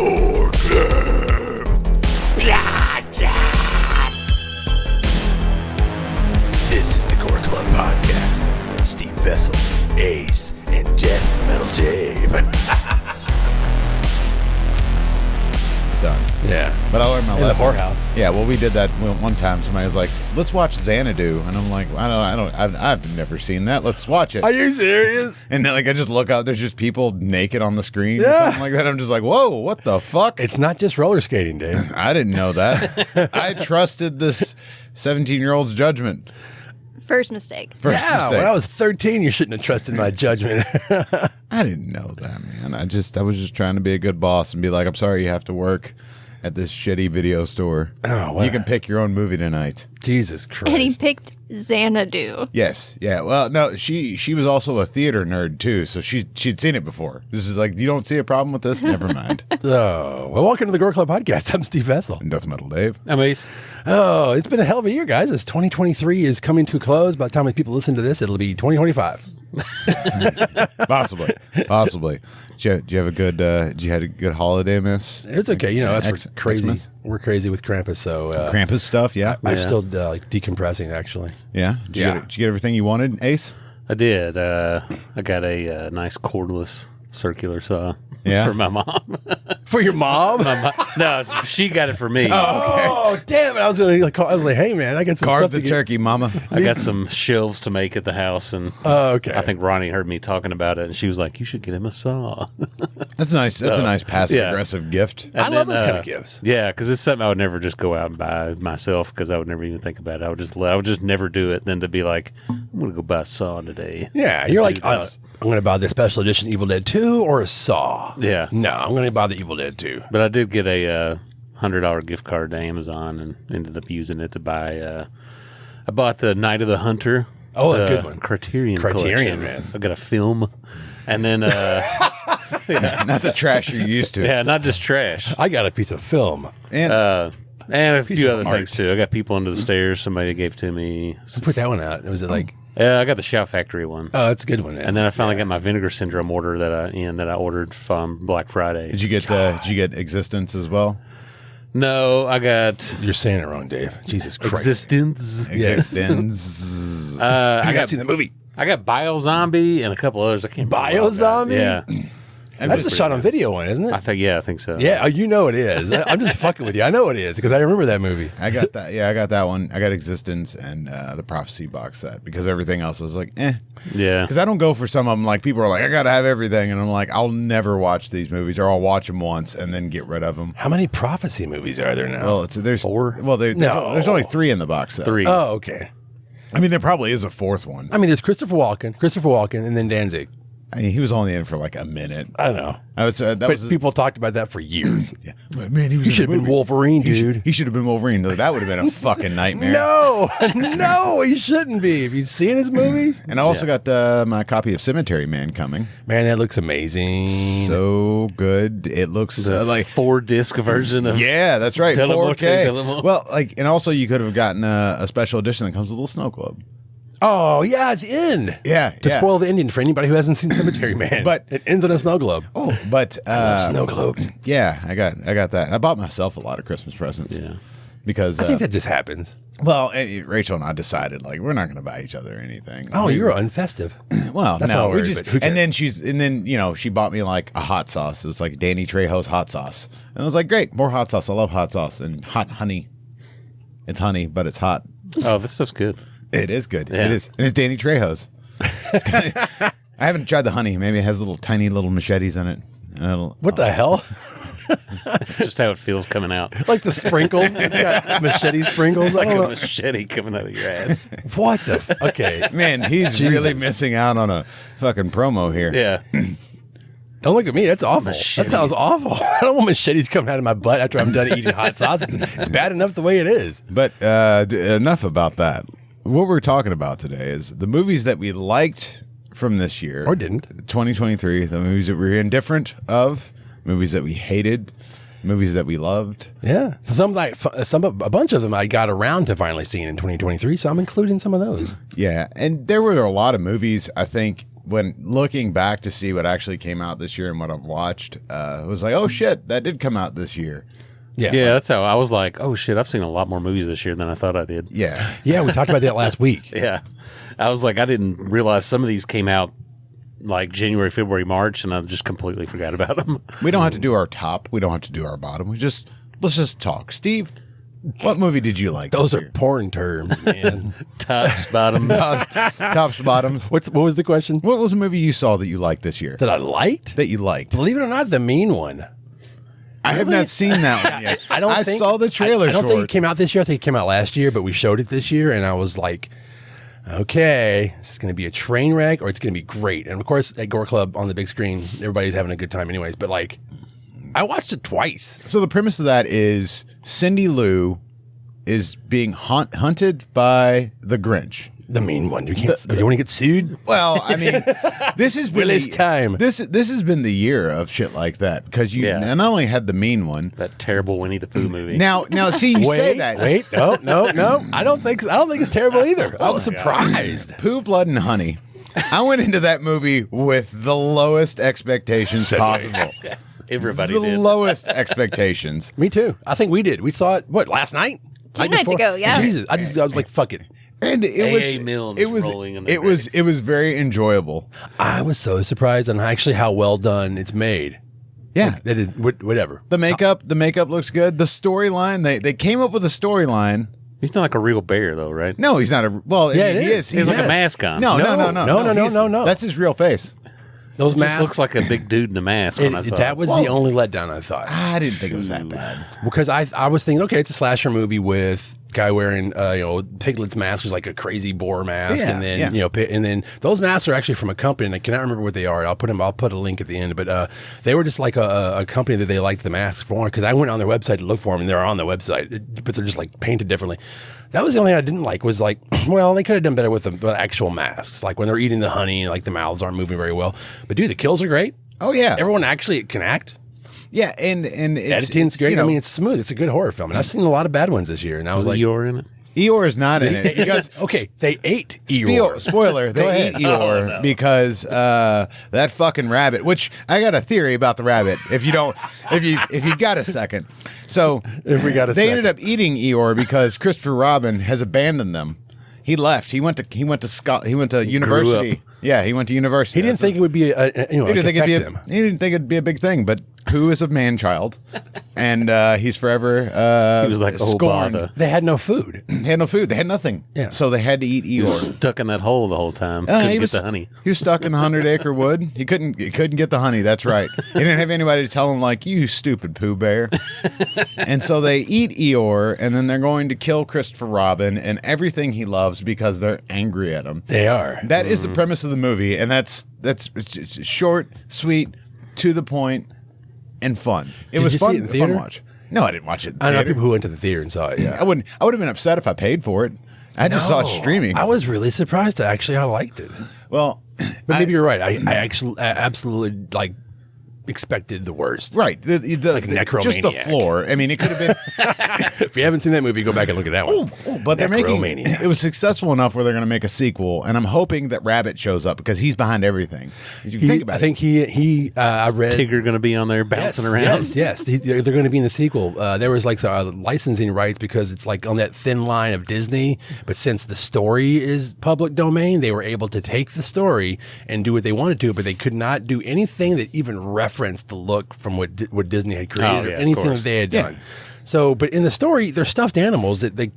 Gore Club Podcast. This is the Gore Club Podcast with Steve Vessell, Ace, and Deathmetal Dave. It's done. Yeah. But I learned my lesson. In the whorehouse. Yeah, well, we did that one time. Somebody was like, let's watch Xanadu. And I'm like, I've never seen that. Let's watch it. Are you serious? And then, like, I just look out, there's just people naked on the screen or something like that. I'm just like, whoa, what the fuck? It's not just roller skating, Dave. I didn't know that. I trusted this 17-year-old's judgment. First mistake. First mistake. When I was 13, you shouldn't have trusted my judgment. I didn't know that, man. I was just trying to be a good boss and be like, I'm sorry you have to work at this shitty video store. Oh, wow. You can pick your own movie tonight. Jesus Christ. And he picked Xanadu. Yes. Yeah. Well, no, she was also a theater nerd too, so she'd seen it before. This is like, you don't see a problem with this? Never mind. Oh, well, welcome to the Gore Club Podcast. I'm Steve Vessell. And Deathmetal Dave. I'm Ace. Oh, it's been a hell of a year, guys. As 2023 is coming to a close. By the time people listen to this, it'll be 2025. Possibly. Did you have a good? Did you have a good holiday, miss? It's okay. You know, that's crazy. Xmas? We're crazy with Krampus, so Krampus stuff. Yeah. I'm still like decompressing, actually. Yeah. Did you get everything you wanted, Ace? I did. I got a nice cordless circular saw for my mom. For your mom? No, she got it for me. Oh, damn it. I was going to call. I was like, hey, man, I got some Carve stuff the to turkey, mama. I got some shelves to make at the house, and okay. I think Ronnie heard me talking about it, and she was like, "You should get him a saw." That's nice. That's a nice passive aggressive gift. I love those kind of gifts. Yeah, because it's something I would never just go out and buy myself because I would never even think about it. I would just never do it. Then to be like, I'm going to go buy a saw today. Yeah, you're like, I'm going to buy the special edition Evil Dead 2 or a saw. Yeah. No, I'm going to buy the Evil Dead 2. But I did get a $100 gift card to Amazon and ended up using it to buy. I bought the Night of the Hunter. Oh, a good one. Criterion collection. Man. I got a film, and then Not the trash you're used to. yeah, not just trash, I got a piece of film. And and a Piece few of other art. things too. I got People Under the Stairs. Somebody gave to me. Put that one out. Was it like? I got the Shout Factory one. Oh, that's a good one. And then I finally got my Vinegar Syndrome order that I ordered from Black Friday. did you get Existence as well? No, I got You're saying it wrong, Dave. Jesus Christ. Existence. Yes. Existence. I got seen the movie. I got Biozombie and a couple others. I can't remember. Biozombie? Yeah. That's a shot on video one, isn't it? I think so. Yeah, you know it is. I'm just fucking with you. I know it is because I remember that movie. I got that. Yeah, I got that one. I got Existence and the Prophecy box set because everything else is like, eh. Yeah. Because I don't go for some of them. Like, people are like, I got to have everything. And I'm like, I'll never watch these movies, or I'll watch them once and then get rid of them. How many Prophecy movies are there now? Well, there's 4. Well, there's only 3 in the box set. 3. Oh, okay. I mean, there probably is a 4th one. I mean, there's Christopher Walken, and then Danzig. I mean, he was only in for like a minute. I don't know. I would say that But people talked about that for years. Yeah. Man, He should have been Wolverine, dude. He should have been Wolverine. Though that would have been a fucking nightmare. No, he shouldn't be. If he's seen his movies. And I also got my copy of Cemetery Man coming. Man, that looks amazing. So good. It looks The like 4-disc version of yeah, that's right. Delamorte, 4K. Delamorte. Well, like, and also you could have gotten a special edition that comes with a little snow globe. Oh, yeah, it's in. Yeah, To yeah. spoil the ending for anybody who hasn't seen Cemetery Man. But- it ends on a snow globe. Oh, but Snow globes. yeah, I got that. I bought myself a lot of Christmas presents. Yeah. Because I think that just happens. well, Rachel and I decided like we're not going to buy each other anything. Oh, you're unfestive. Well, That's no, all we weird, just but who and cares? then you know she bought me like a hot sauce. It was like Danny Trejo's hot sauce, and I was like, great, more hot sauce. I love hot sauce and hot honey. It's honey, but it's hot. Oh, this stuff's good. It is good. Yeah. It is, and it's Danny Trejo's. I haven't tried the honey. Maybe it has tiny little machetes in it. What the hell? It's just how it feels coming out. Like the sprinkles? It's got machete sprinkles. It's like I don't a know. machete coming out of your ass. What the? Okay. Man, he's really missing out on a fucking promo here. Yeah. Don't look at me. That's awful. Machete. That sounds awful. I don't want machetes coming out of my butt after I'm done eating hot sauce. It's bad enough the way it is. But enough about that. What we're talking about today is the movies that we liked from this year. Or didn't. 2023. The movies that we were indifferent of. Movies that we hated. Movies that we loved. Yeah. So a bunch of them I got around to finally seeing in 2023, so I'm including some of those. Yeah. And there were a lot of movies, I think, when looking back to see what actually came out this year and what I've watched, it was like, oh shit, that did come out this year. Yeah, that's how I was like, oh shit, I've seen a lot more movies this year than I thought I did. Yeah. Yeah, we talked about that last week. Yeah. I was like, I didn't realize some of these came out like January, February, March, and I just completely forgot about them. We don't have to do our top. We don't have to do our bottom. Let's just talk. Steve, what movie did you like? Those are porn terms, man. Tops, bottoms. Tops, bottoms. What was the question? What was a movie you saw that you liked this year? That I liked? That you liked? Believe it or not, the mean one. I have not seen that one yet. I saw the trailer. I don't think it came out this year. I think it came out last year, but we showed it this year, and I was like, okay, this is going to be a train wreck or it's going to be great. And of course, at Gore Club on the big screen, everybody's having a good time anyways. But like, I watched it twice. So the premise of that is Cindy Lou is being hunted by the Grinch. The mean one. You can't. You want to get sued? Well, I mean, this has been It's time. This has been the year of shit like that because you not only had the mean one, That terrible Winnie the Pooh movie. Now, see, you say that. Wait, no. I don't think it's terrible either. I was surprised. Pooh, Blood, and Honey. I went into that movie with the lowest expectations possible. Everybody The did. lowest expectations. Me too. I think we did. We saw it. What, last night? Two nights ago, yeah. Jesus, I was like, fuck it. And it Milne was is rolling in the it was very enjoyable. I was so surprised on actually how well done it's made. Yeah, They did whatever. the makeup looks good. The storyline, they came up with a storyline. He's not like a real bear, though, right? No, he's not a. Well, Yeah, he it is. is. He's like a mask on. No. No. That's his real face. Those Just masks. looks like a big dude in a mask when I saw That it. was the only letdown I thought. I didn't think it was that bad. Because I was thinking, okay, it's a slasher movie with guy wearing Tiglet's mask was like a crazy boar mask, Yeah, and then yeah. and then those masks are actually from a company, and I cannot remember what they are. I'll put a link at the end, but they were just like a company that they liked the masks for, because I went on their website to look for them, and they're on the website, but they're just like painted differently. That was the only thing I didn't like, was like, well, they could have done better with the actual masks, like when they're eating the honey, like the mouths aren't moving very well. But dude, the kills are great. Oh yeah, Everyone actually can act. yeah, and it's, Editing's great. you know, I mean, it's smooth. It's a good horror film, and I've seen a lot of bad ones this year. And I was Was like, Eeyore in it? Eeyore is not in it because okay, they ate Eeyore. Spoiler, they eat Eeyore because that fucking rabbit. Which I got a theory about the rabbit. If you got a second, so If we got a they second. ended up eating Eeyore because Christopher Robin has abandoned them. He left. He went to university. up. Yeah, he went to university. He didn't think it would be He didn't think it'd be a big thing, but Pooh is a man child, and he's forever He was like, oh, scorned. bother. They had no food. They had no food. They had nothing. Yeah. So they had to eat He was Eeyore. stuck in that hole the whole time. Couldn't get the honey. He was stuck in the 100-acre wood. He couldn't get the honey. That's right. He didn't have anybody to tell him, like, you stupid Pooh Bear. And so they eat Eeyore, and then they're going to kill Christopher Robin and everything he loves because they're angry at him. They are. That is the premise of the movie, and that's it's short, sweet, to the point, and fun. It Did was you see fun. it in Fun theater? watch. No, I didn't watch it. In I know theater. people who went to the theater and saw it. Yeah, I would have been upset if I paid for it. I just saw it streaming. I was really surprised. Actually, I liked it. Well, But maybe you're right. I absolutely like expected the worst. right. The Necromaniac. just the floor. I mean, it could have been. If you haven't seen that movie, go back and look at that one. But they're making Necromaniac. it was successful enough where they're going to make a sequel, and I'm hoping that Rabbit shows up because he's behind everything. If you think about I think he. I read. Tigger going to be on there bouncing around. Yes. They're going to be in the sequel. There was like some licensing rights because it's like on that thin line of Disney. But since the story is public domain, they were able to take the story and do what they wanted to, but they could not do anything that even referenced the look from what Disney had created or of anything course. that they had done. So, but in the story, they're stuffed animals that they.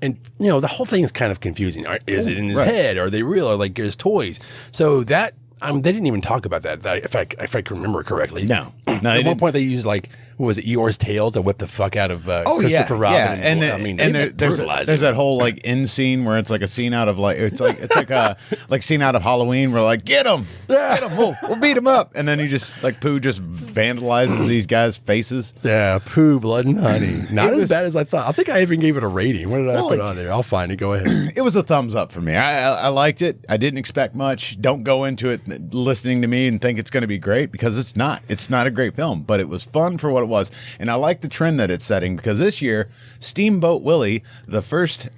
And, the whole thing is kind of confusing. Is it in his head? Are they real? Or like his toys? So that, they didn't even talk about that if I can remember correctly. No, At they one didn't. point, they used like, what was it, Eeyore's tail to whip the fuck out of Oh Christopher Robin. yeah, and there's brutalized that whole like end scene where it's like a scene out of like it's like a like scene out of Halloween where like get him, we'll beat him up, and then he just like Pooh just vandalizes these guys' faces. Yeah, Pooh, Blood and Honey. Not It as was- bad as I thought. I think I even gave it a rating. What did I Well, put like- on there? I'll find it. Go ahead. It was a thumbs up for me. I liked it. I didn't expect much. Don't go into it listening to me and think it's going to be great because it's not. It's not a great great film, but it was fun for what it was. And I like the trend that it's setting because this year, Steamboat Willie, the first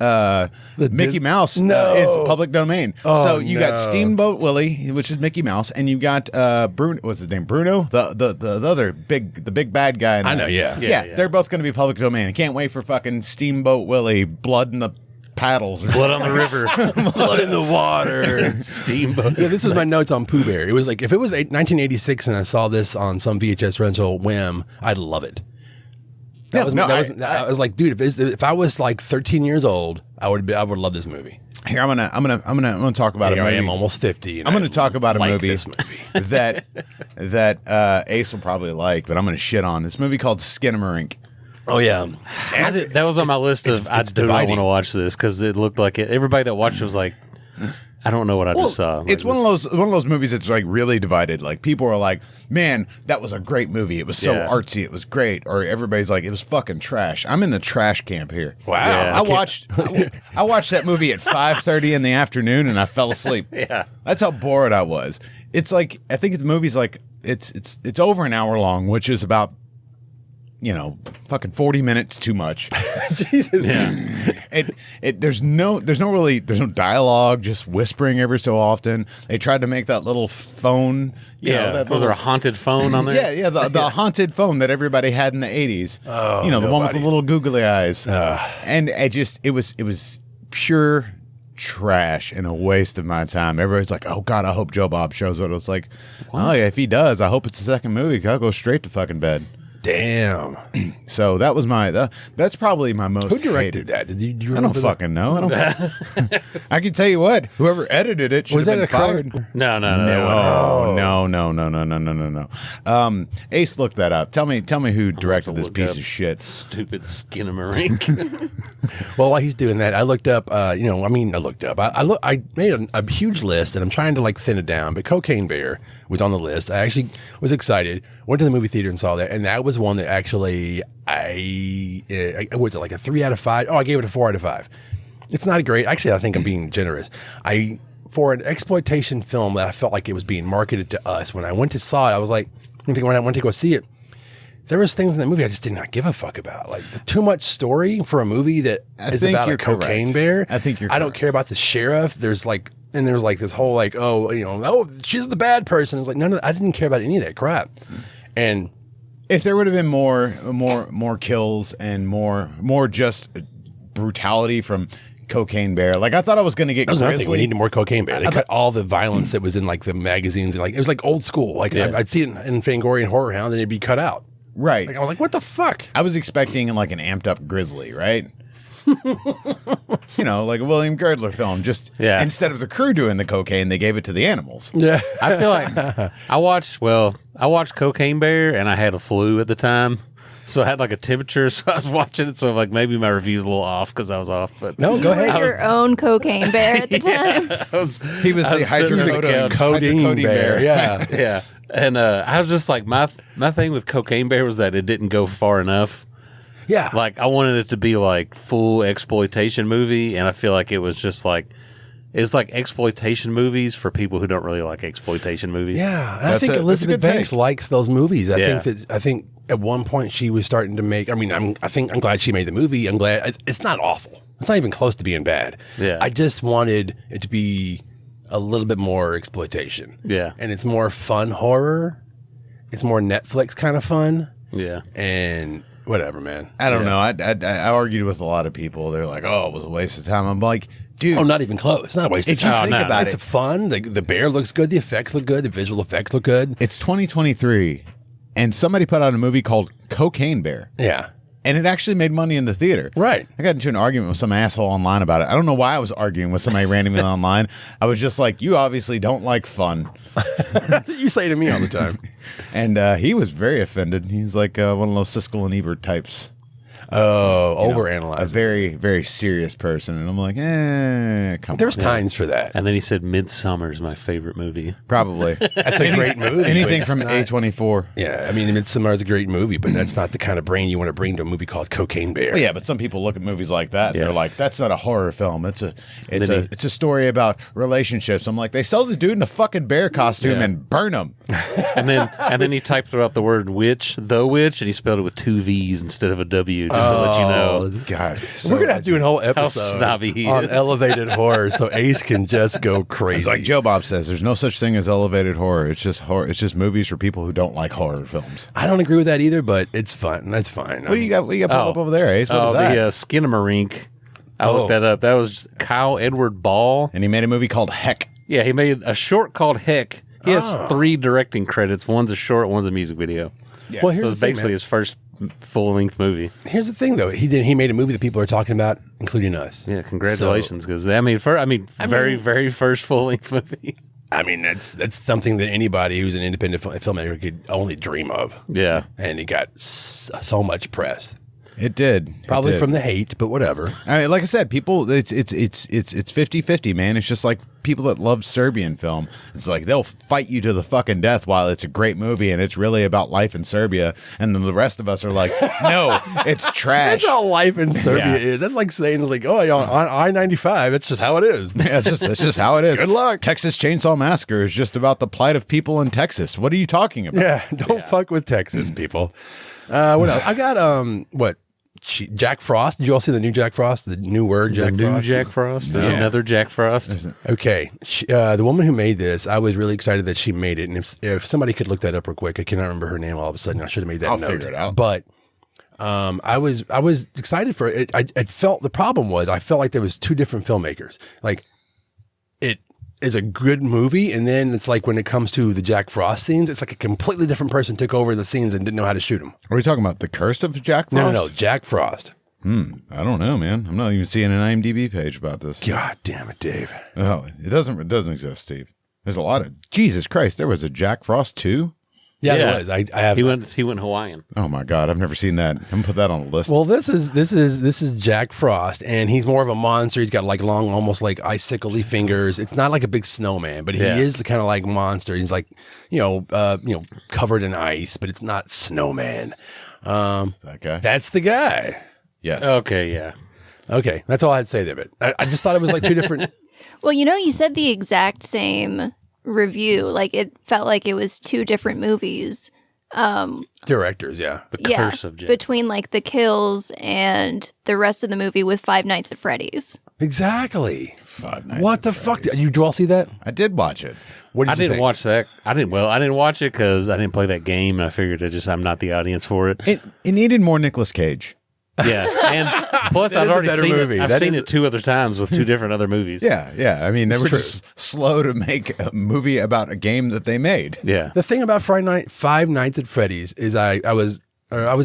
Mickey Mouse, is public domain. So you got Steamboat Willie, which is Mickey Mouse, and you got Bruno. What's his name? Bruno, the other big bad guy. I know. Yeah. They're both going to be public domain. I can't wait for fucking Steamboat Willie, blood in the paddles, Blood on the river, blood in the water, steamboat. Yeah, this was my notes on Pooh Bear. It was like if it was 1986 and I saw this on some VHS rental whim, I'd love it. I was like, dude, if I was like 13 years old, I would love this movie. Here, I'm gonna talk about a movie. I am almost 50. And I'm gonna talk about a movie, this movie. that Ace will probably like, but I'm gonna shit on this movie called Skinamarink. Oh yeah, That was on my list of I do not want to watch this because it looked like it. Everybody that watched it was like, I don't know what I just saw. Like, it's one of those movies that's like really divided. Like people are like, man, that was a great movie. It was so artsy. It was great. Or everybody's like, it was fucking trash. I'm in the trash camp here. Wow. Yeah. I watched that movie at 5:30 in the afternoon and I fell asleep. Yeah. That's how bored I was. It's like I think the movie's like it's over an hour long, which is about fucking 40 minutes too much. Jesus. Yeah. There's no dialogue, just whispering every so often. They tried to make that little phone. Was there a haunted phone on there? Yeah, the haunted phone that everybody had in the 80s. Oh, the one with the little googly eyes. And it was pure trash and a waste of my time. Everybody's like, oh God, I hope Joe Bob shows up. It's like, oh yeah, if he does, I hope it's the second movie 'cause I'll go straight to fucking bed. Damn. So that was that's probably my most. Who directed that? Do you I don't remember fucking know. I don't. I can tell you what. Whoever edited it should have been fired. No. Ace looked that up. Tell me who directed this piece of shit. Stupid Skinamarink. Well, while he's doing that, I looked up. I made a huge list, and I'm trying to like thin it down. But Cocaine Bear was on the list. I actually was excited. Went to the movie theater and saw that, and that was one that actually was it like a 3 out of 5? Oh, I gave it a 4 out of 5. It's not great. Actually, I think I'm being generous. For an exploitation film that I felt like it was being marketed to us, when I went to saw it, I was like, when I went to go see it, there was things in that movie I just did not give a fuck about. Like too much story for a movie that is about a cocaine bear. I think you're I don't care about the sheriff. There's this whole like, she's the bad person. It's like, no, I didn't care about any of that crap. And if there would have been more kills and more just brutality from Cocaine Bear, like I thought I was going to get. That was another thing. We needed more Cocaine Bear. They cut all the violence that was in like the magazines. Like it was like old school. Like I'd see it in Fangorian Horror Hound, and it'd be cut out. Right. Like I was like, what the fuck? I was expecting like an amped up Grizzly, right? Like a William Girdler film. Just instead of the crew doing the cocaine, they gave it to the animals. Yeah. I feel like I watched Cocaine Bear and I had a flu at the time. So I had like a temperature, so I was watching it. So like maybe my review's a little off because I was off. But no, go ahead. Your own cocaine bear at the time. He was the hydrocodone bear. Yeah, yeah. And I was just like my thing with Cocaine Bear was that it didn't go far enough. Yeah, like I wanted it to be like full exploitation movie, and I feel like it was just like. It's like exploitation movies for people who don't really like exploitation movies. Yeah, and I think Elizabeth Banks likes those movies. I think at one point she was starting to make. I mean, I'm glad she made the movie. I'm glad it's not awful. It's not even close to being bad. Yeah, I just wanted it to be a little bit more exploitation. Yeah, and it's more fun horror. It's more Netflix kind of fun. Yeah, and whatever, man. I don't know. I argued with a lot of people. They're like, "Oh, it was a waste of time." I'm like. Dude, not even close. It's not a waste of time. Think about it's fun. The bear looks good. The effects look good. The visual effects look good. It's 2023, and somebody put out a movie called Cocaine Bear. Yeah. And it actually made money in the theater. Right. I got into an argument with some asshole online about it. I don't know why I was arguing with somebody randomly online. I was just like, you obviously don't like fun. That's what you say to me all the time. And he was very offended. He's like one of those Siskel and Ebert types. Oh, a overanalyze. very, very serious person. And I'm like, come There's on. times for that. And then he said Midsummer is my favorite movie. Probably. That's a great movie. Anything but from it's not- A24. Yeah, I mean, Midsommar is a great movie, but that's not the kind of brain you want to bring to a movie called Cocaine Bear. Well, yeah, but some people look at movies like that and Yeah. they're like, that's not a horror film. It's then a story about relationships. I'm like, they sell the dude in a fucking bear costume Yeah. and burn him. And then he typed throughout the word witch, the witch, and he spelled it with 2 V's instead of a W, just to let you know. God. We're going to have to do a whole episode snobby he on is. elevated horror so Ace can just go crazy. It's like Joe Bob says, there's no such thing as elevated horror. It's just horror. It's just movies for people who don't like horror films. I don't agree with that either, but it's fun. That's fine. What do you got? What you got pulled up over there, Ace? What is that? The Skinamarink. I looked that up. That was Kyle Edward Ball. And he made a movie called Heck. Yeah, he made a short called Heck. He has 3 directing credits. One's a short, one's a music video. Well, So here's it's the thing, basically man. his first full-length movie. Here's the thing, though. He made a movie that people are talking about, including us. Yeah, congratulations, because very, very first full-length movie. I mean, that's something that anybody who's an independent filmmaker could only dream of. Yeah. And it got so much press. It did. Probably It did. from the hate, but whatever. I mean, like I said, people, it's 50-50, man. It's just like people that love Serbian film. It's like they'll fight you to the fucking death while it's a great movie and it's really about life in Serbia. And then the rest of us are like, no, it's trash. That's how life in Serbia Yeah. is. That's like saying, like, oh, on I-95, that's just how it is. Yeah, it's just how it is. Good luck. Texas Chainsaw Massacre is just about the plight of people in Texas. What are you talking about? Yeah, don't fuck with Texas, people. What else? I got, Jack Frost. Did you all see the new Jack Frost? The new word, Jack The new Frost? Jack Frost. There's another Jack Frost. Okay. The woman who made this, I was really excited that she made it. And if somebody could look that up real quick, I cannot remember her name all of a sudden. I should have made that I'll note. figure it out. But I was excited for it. I felt the problem was I felt like there was 2 different filmmakers. Like it is a good movie, and then it's like when it comes to the Jack Frost scenes, it's like a completely different person took over the scenes and didn't know how to shoot them. Are we talking about The Curse of Jack Frost? No, Jack Frost. I don't know, man. I'm not even seeing an IMDb page about this. God damn it, Dave. Oh, it doesn't exist, Steve. There's a lot of Jesus Christ. There was a Jack Frost 2? Yeah, Yeah. there was. I have. He went Hawaiian. Oh my God, I've never seen that. I'm gonna put that on the list. Well, this is Jack Frost, and he's more of a monster. He's got like long, almost like icicle-y fingers. It's not like a big snowman, but he Yeah. is the kind of like monster. He's like, covered in ice, but it's not snowman. that guy. That's the guy. Yes. Okay, yeah. Okay, that's all I had to say there. But I just thought it was like 2 different. Well, you said the exact same review. Like it felt like it was 2 different movies. Directors, yeah. The Curse of Jack. Between like the kills and the rest of the movie with Five Nights at Freddy's. Exactly. Five Nights What at the fuck? Freddy's. Did you all see that? I did watch it. What did I you didn't think? watch that. I didn't watch it because I didn't play that game, and I figured I'm not the audience for it. It needed more Nicolas Cage. Yeah, and plus That I've is a already better seen movie. it. I've That seen is- it 2 other times with 2 different other movies. Yeah. I mean, they were true. just slow to make a movie about a game that they made. Yeah. The thing about Five Nights at Freddy's is I was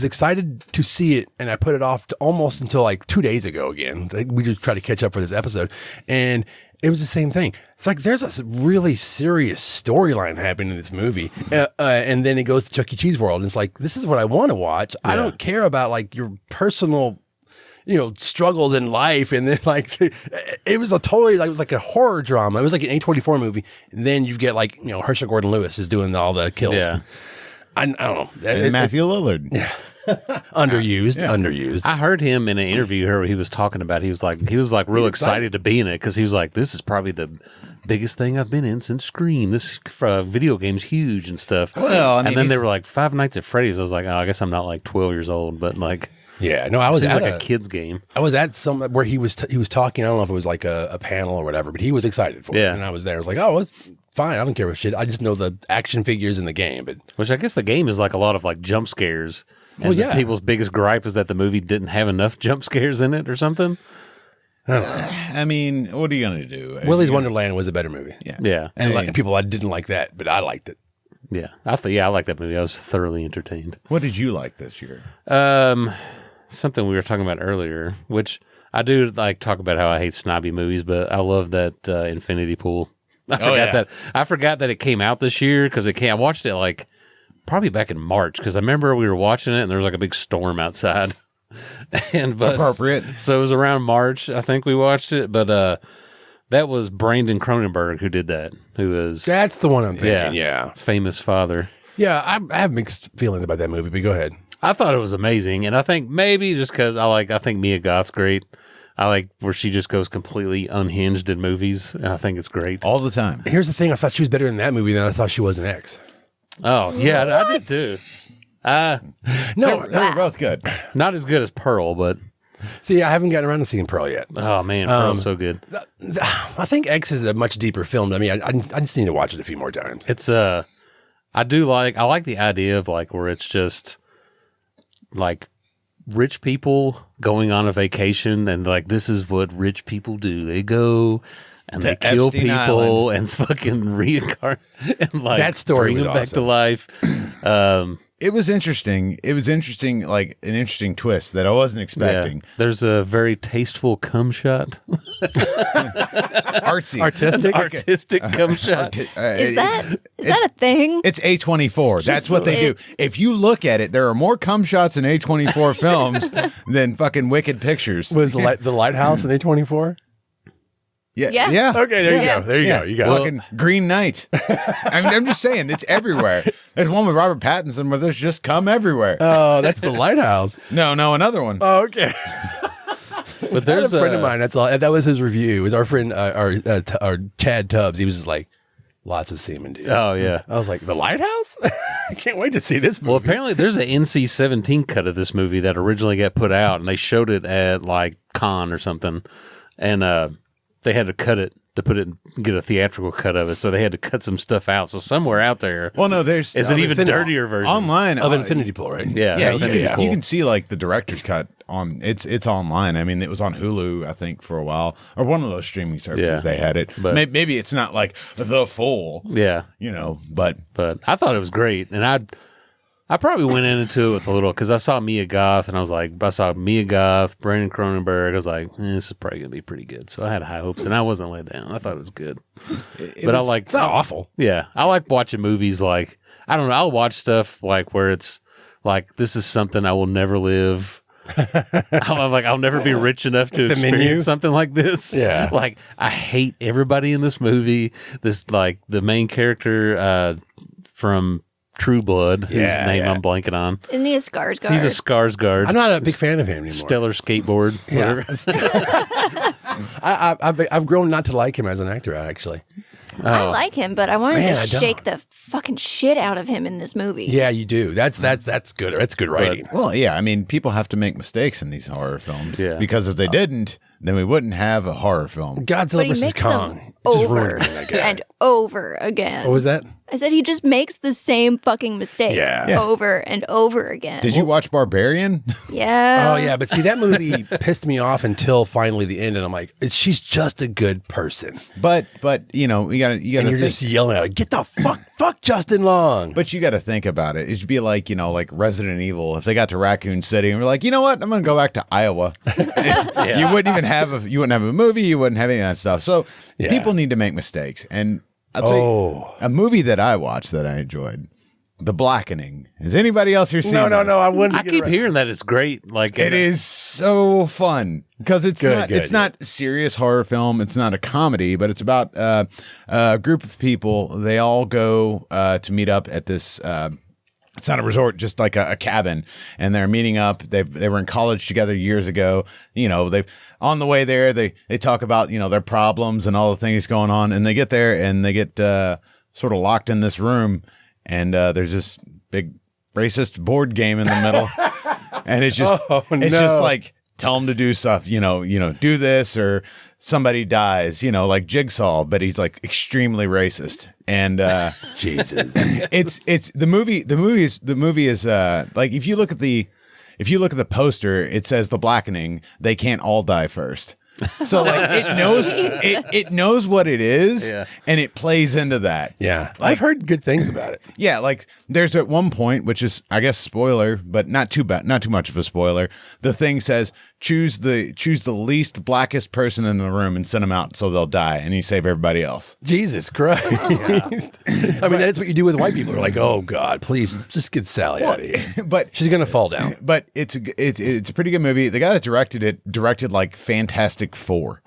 excited to see it, and I put it off to almost until like 2 days ago again. We just tried to catch up for this episode, and it was the same thing. It's like there's a really serious storyline happening in this movie, and then it goes to Chuck E. Cheese World, and it's like, this is what I want to watch. I don't care about like your personal struggles in life. And then like, it was it was like a horror drama. It was like an A24 movie. And then you get like, Herschel Gordon Lewis is doing all the kills. Yeah. I don't know. And Matthew Lillard. Underused. I heard him in an interview where he was talking about. He was like real excited to be in it because he was like, this is probably the biggest thing I've been in since Scream. This video game's huge and stuff. Well, I mean, and then they he's- were like Five Nights at Freddy's. I was like, oh, I guess I'm not like 12 years old, but like, Yeah, no, I was seems at like a kid's game. I was at some where he was talking. I don't know if it was like a panel or whatever, but he was excited for it. Yeah. And I was there. I was like, oh, it's fine. I don't care what shit. I just know the action figures in the game. But Which I guess the game is like a lot of like jump scares. And Well, yeah. people's biggest gripe is that the movie didn't have enough jump scares in it or something. I mean, what are you going to do? Willy's Wonderland was a better movie. Yeah. And like, people I didn't like that, but I liked it. Yeah. I like that movie. I was thoroughly entertained. What did you like this year? Something we were talking about earlier, which I do like talk about how I hate snobby movies, but I love that Infinity Pool. I forgot that it came out this year because I watched it like probably back in March because I remember we were watching it and there was like a big storm outside. But Appropriate. So it was around March, I think we watched it, but that was Brandon Cronenberg who did that. That's the one I'm thinking. Yeah. Famous father. Yeah, I have mixed feelings about that movie, but go ahead. I thought it was amazing, and I think maybe just because I think Mia Goth's great. I like where she just goes completely unhinged in movies, and I think it's great. All the time. Here's the thing. I thought she was better in that movie than I thought she was in X. Oh, yeah, I did too. No, They were both good. Not as good as Pearl, but see, I haven't gotten around to seeing Pearl yet. oh man, Pearl's so good. I think X is a much deeper film. I mean, I just need to watch it a few more times. It's I like the idea of like where it's just like rich people going on a vacation and like this is what rich people do. They go and they kill Epstein people Island. and fucking reincarnate and like That story bring was them back to awesome. life. It was interesting. It was interesting, like an interesting twist that I wasn't expecting. There's a very tasteful cum shot. Artsy. Artistic cum shot. Is that a thing? It's A24. That's what they do. If you look at it, there are more cum shots in A24 films than fucking Wicked Pictures. Was the Lighthouse in A24? Yeah. Yeah. Okay, there you Yeah. go. There you go. You got it. Fucking Green Knight. I mean, I'm just saying, it's everywhere. There's one with Robert Pattinson where there's just cum everywhere. Oh, that's the Lighthouse. No, another one. Oh, okay. But There's there's a friend of mine. That's all. That was his review. It was our friend, our Chad Tubbs. He was just like, lots of semen, dude. Oh yeah. I was like, the Lighthouse? I can't wait to see this movie. Well, apparently there's an NC-17 cut of this movie that originally got put out, and they showed it at like Cannes or something, and they had to cut it to put it get a theatrical cut of it, so they had to cut some stuff out. So somewhere out there, Well, no, there's is an even Infinity- dirtier version online of Infinity Pool, right? Yeah, Yeah, Infinity Pool. you can see like the director's cut on it's online. I mean, it was on Hulu, I think, for a while, or one of those streaming services. Yeah. They had it. But- Maybe it's not like the full, Yeah, but but I thought it was great, and I probably went into it with a little because I saw Mia Goth, and I saw Mia Goth, Brandon Cronenberg. I was like, this is probably gonna be pretty good. So I had high hopes, and I wasn't let down. I thought it was good. But I like It's not awful. Yeah, I like watching movies like I don't know. I'll watch stuff like where it's like this is something I will never live. I'll never be rich enough to The Menu? experience something like this. Yeah. Like I hate everybody in this movie. This like the main character from True Blood, whose name I'm blanking on. Isn't he a Skarsgård? He's a Skarsgård. I'm not a big fan of him anymore. Stellar skateboard. Whatever. I've grown not to like him as an actor, actually. I like him, but I wanted Man, to I don't. shake the fucking shit out of him in this movie. Yeah, you do. That's good. That's good writing. well, yeah. I mean, people have to make mistakes in these horror films. Yeah. Because if they didn't, then we wouldn't have a horror film. Godzilla But he vs. makes Kong. them It just over ruined me, that guy. and over again. What was that? I said he just makes the same fucking mistake Yeah. over and over again. Did you watch Barbarian? Yeah. Oh yeah, but see that movie pissed me off until finally the end, and I'm like, she's just a good person. but you gotta And you're think. just yelling at her, get the fuck Justin Long. But you got to think about it. It should be like, like Resident Evil. If they got to Raccoon City and we're like, you know what? I'm going to go back to Iowa. You wouldn't even have a movie. You wouldn't have any of that stuff. So Yeah. people need to make mistakes. And I'll tell you, a movie that I watched that I enjoyed, The Blackening. Has anybody else here seen No, this? I wouldn't. I keep hearing that it's great. Like It is so fun because it's Good, not serious horror film. It's not a comedy, but it's about a group of people. They all go to meet up at this. It's not a resort, just like a cabin, and they're meeting up. They were in college together years ago. They've on the way there. They talk about their problems and all the things going on, and they get there and they get sort of locked in this room, and there's this big racist board game in the middle, and it's just just like tell them to do stuff, do this or somebody dies, like Jigsaw, but he's like extremely racist. And Jesus, it's the movie is like if you look at the poster, it says The Blackening. They can't all die first. So like it knows what it is, and it plays into that. yeah, I've heard good things about it. Yeah, like there's at one point, which is I guess spoiler, but not too much of a spoiler. The thing says choose the least blackest person in the room and send them out so they'll die, and you save everybody else. Jesus Christ. I mean, that's what you do with white people. They're like, oh, God, please just get Sally out of here. But she's going to fall down. But it's a pretty good movie. The guy that directed like Fantastic Four.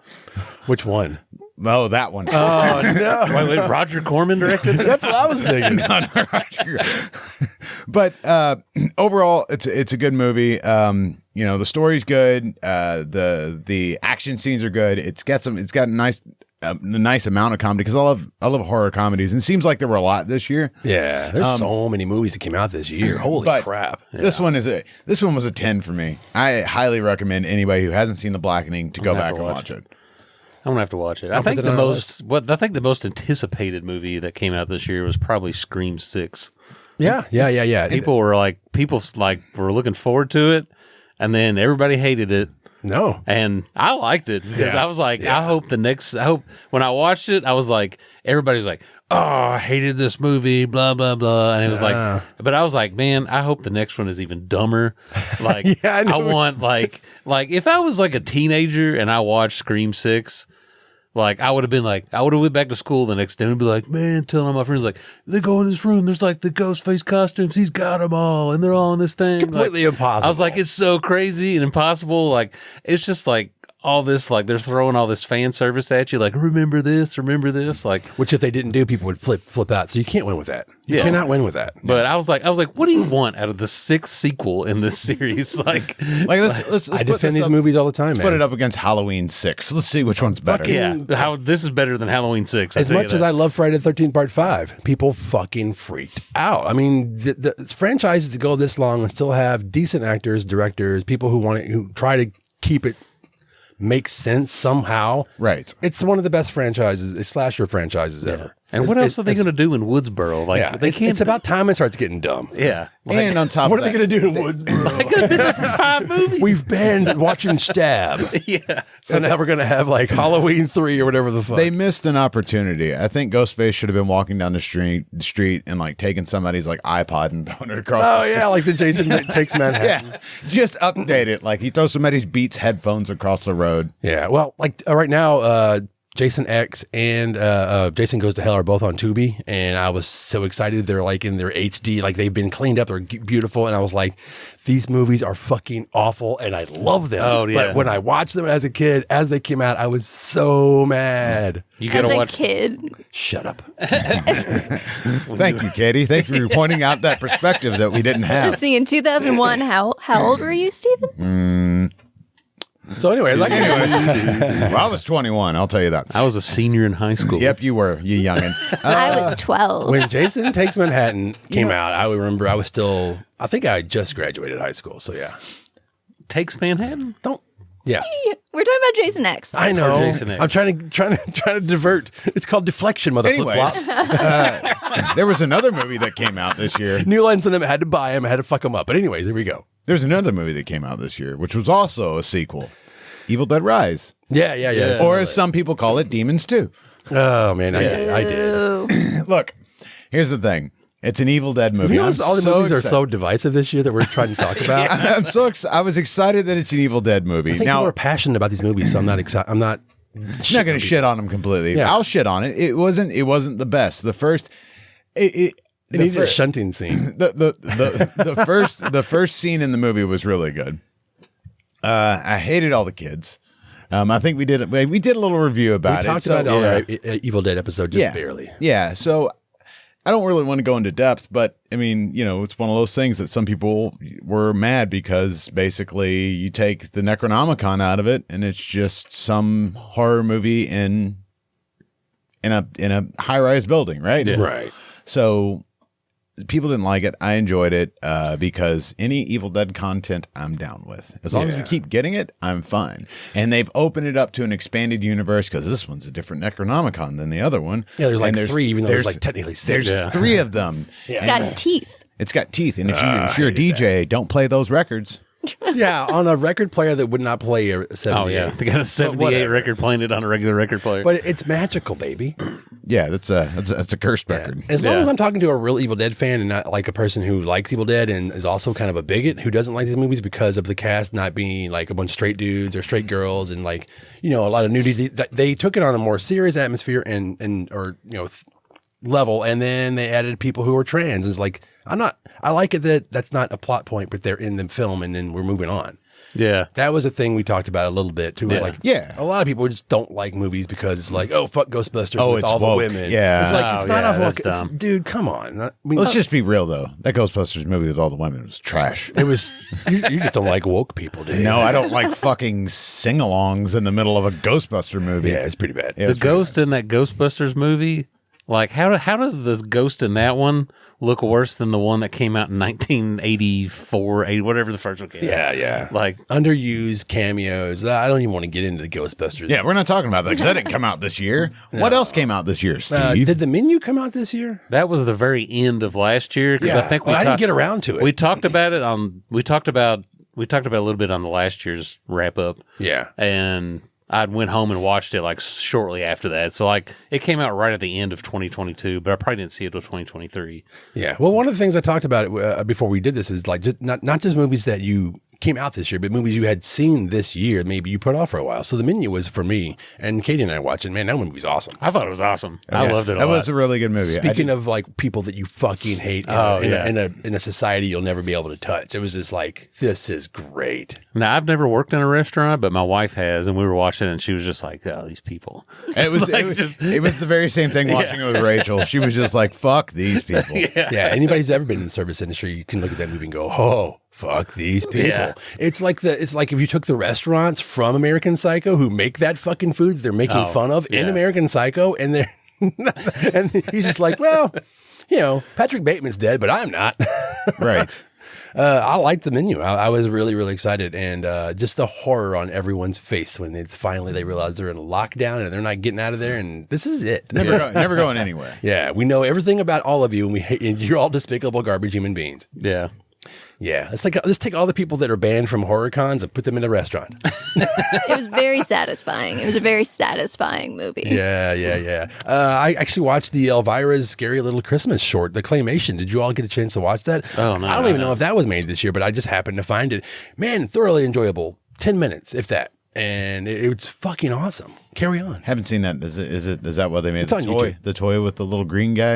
Which one? Oh, that one. Oh, no. Wait, Roger Corman directed it? That's what I was thinking. No, Roger. But overall, it's a good movie. The story's good. The action scenes are good. It's got a nice amount of comedy because I love horror comedies, and it seems like there were a lot this year. Yeah, there's so many movies that came out this year. Holy crap! This one was a 10 for me. I highly recommend anybody who hasn't seen The Blackening to go back and watch it. I'm gonna have to watch it. I think the most anticipated movie that came out this year was probably Scream 6. Yeah. People were looking forward to it, and then everybody hated it. No. And I liked it because I was like, I hope when I watched it, I was like, everybody's like, oh, I hated this movie, blah, blah, blah. And it was but I was like, man, I hope the next one is even dumber. Like, I want like if I was like a teenager and I watched Scream 6, like, I would have went back to school the next day and be like, man, telling my friends, like, they go in this room, there's like the ghost face costumes, he's got them all, and they're all in this thing. It's completely impossible. I was like, it's so crazy and impossible. Like, it's just like all this, like, they're throwing all this fan service at you, like, remember this, like. Which if they didn't do, people would flip out. So you can't win with that. You cannot win with that. But I was like, what do you want out of the 6th sequel in this series? Let's I defend these movies all the time, man. Put it up against Halloween 6. Let's see which one's better. This is better than Halloween 6. As much as I love Friday the 13th Part 5, people fucking freaked out. I mean, the franchises to go this long and still have decent actors, directors, people who try to keep it make sense somehow. Right. It's one of the best franchises, slasher franchises ever. And what else are they going to do in Woodsboro? Like, they can't. It's about time it starts getting dumb. Yeah. And on top what of are they going to do in Woodsboro? I've been there for 5 movies. We've been watching Stab. Yeah. So now we're going to have like Halloween 3 or whatever the fuck. They missed an opportunity. I think Ghostface should have been walking down the street and like taking somebody's like iPod and throwing it across the street. Oh, yeah, like the Jason Takes Manhattan. Yeah. Just update it. Like he throws somebody's Beats headphones across the road. Yeah. Well, like right now, Jason X and Jason Goes to Hell are both on Tubi, and I was so excited. They're like in their HD, like they've been cleaned up, they're beautiful, and I was like, these movies are fucking awful, and I love them. Oh, yeah. But when I watched them as a kid, as they came out, I was so mad. You gotta watch. Kid. Shut up. Thank you, Katie. Thanks for pointing out that perspective that we didn't have. Let's see, in 2001, how old were you, Stephen? So anyway, well, I was 21. I'll tell you that. I was a senior in high school. Yep, you were, you youngin. I was 12. When Jason Takes Manhattan came out, I remember I think I had just graduated high school. So yeah. Takes Manhattan? Yeah. We're talking about Jason X. I know. Jason X. I'm trying to divert. It's called deflection, mother Anyways, flip-flops. there was another movie that came out this year. New Line Cinema had to buy him, had to fuck him up. But anyways, here we go. There's another movie that came out this year, which was also a sequel. Evil Dead Rise. Yeah. Or as some people call it, Demons 2. Oh, man, I did. Look, here's the thing. It's an Evil Dead movie. You know, all the movies are so divisive this year that we're trying to talk about. I was excited that it's an Evil Dead movie. I think people are passionate about these movies, so I'm not excited. I'm not going to shit on them completely. Yeah. I'll shit on it. It wasn't the best. The first... It needed a shunting scene. The first scene in the movie was really good. I hated all the kids. I think we did a little review about it. We talked about it on our Evil Dead episode just barely. Yeah, so I don't really want to go into depth, but I mean, it's one of those things that some people were mad because basically you take the Necronomicon out of it and it's just some horror movie in a high-rise building, right? Yeah. Right. So people didn't like it. I enjoyed it because any Evil Dead content I'm down with. As long as we keep getting it, I'm fine. And they've opened it up to an expanded universe because this one's a different Necronomicon than the other one. Yeah, there's like 3, even though there's like technically 6. There's 3 of them. It's got teeth. It's got teeth. And if you're a DJ, don't play those records. Yeah, on a record player that would not play a 78. Oh yeah, they got a 78 record playing it on a regular record player. But it's magical, baby. Yeah, that's a cursed record. As long as I'm talking to a real Evil Dead fan and not like a person who likes Evil Dead and is also kind of a bigot who doesn't like these movies because of the cast not being like a bunch of straight dudes or straight girls and like, a lot of nudity. They took it on a more serious atmosphere level, and then they added people who were trans. It's like, I like it that that's not a plot point, but they're in the film and then we're moving on. Yeah. That was a thing we talked about a little bit too. It was like, a lot of people just don't like movies because it's like, oh, fuck Ghostbusters with all woke. the women. Yeah. It's like, it's not a woke. that's dumb. Dude, come on. Let's just be real, though. That Ghostbusters movie with all the women was trash. It was, you just don't like woke people, dude. No, I don't like fucking sing-alongs in the middle of a Ghostbuster movie. Yeah, it's pretty bad. The ghost in that Ghostbusters movie, like how does this ghost in that one look worse than the one that came out in 1984, 80, whatever the first one came out? Yeah. Like underused cameos. I don't even want to get into the Ghostbusters. Yeah, we're not talking about that because that didn't come out this year. No. What else came out this year, Steve? Did The Menu come out this year? that was the very end of last year. Because I think I didn't get around to it. We talked about it on. We talked about a little bit on the last year's wrap up. Yeah. And I went home and watched it like shortly after that. So like it came out right at the end of 2022, but I probably didn't see it until 2023. Yeah. Well, one of the things I talked about before we did this is like not just movies that you came out this year, but movies you had seen this year, maybe you put off for a while. So The Menu was for me, and Katie and I watched it. Man, that movie was awesome. I thought it was awesome. I loved it a lot. That was a really good movie. Speaking of like people that you fucking hate in a society you'll never be able to touch, it was just like, this is great. Now, I've never worked in a restaurant, but my wife has, and we were watching it, and she was just like, oh, these people. And it was the very same thing watching it with Rachel. She was just like, fuck these people. Yeah. Anybody who's ever been in the service industry, you can look at that movie and go, oh, fuck these people. Yeah. It's like if you took the restaurants from American Psycho who make that fucking food that they're making fun of in American Psycho, and they're and he's just like, well, Patrick Bateman's dead, but I'm not. Right. I liked The Menu. I was really, really excited, and just the horror on everyone's face when it's finally they realize they're in lockdown and they're not getting out of there, and this is it. Never going anywhere. Yeah, we know everything about all of you, and you're all despicable garbage human beings. Yeah. Yeah, it's like let's take all the people that are banned from horror cons and put them in the restaurant. It was very satisfying. It was a very satisfying movie. Yeah. I actually watched the Elvira's Scary Little Christmas short, the claymation. Did you all get a chance to watch that? Oh, no. I don't even know if that was made this year, but I just happened to find it. Man, thoroughly enjoyable. 10 minits, if that. And it's fucking awesome. Carry on. Haven't seen that. Is that what they made? It's on YouTube. The toy with the little green guy?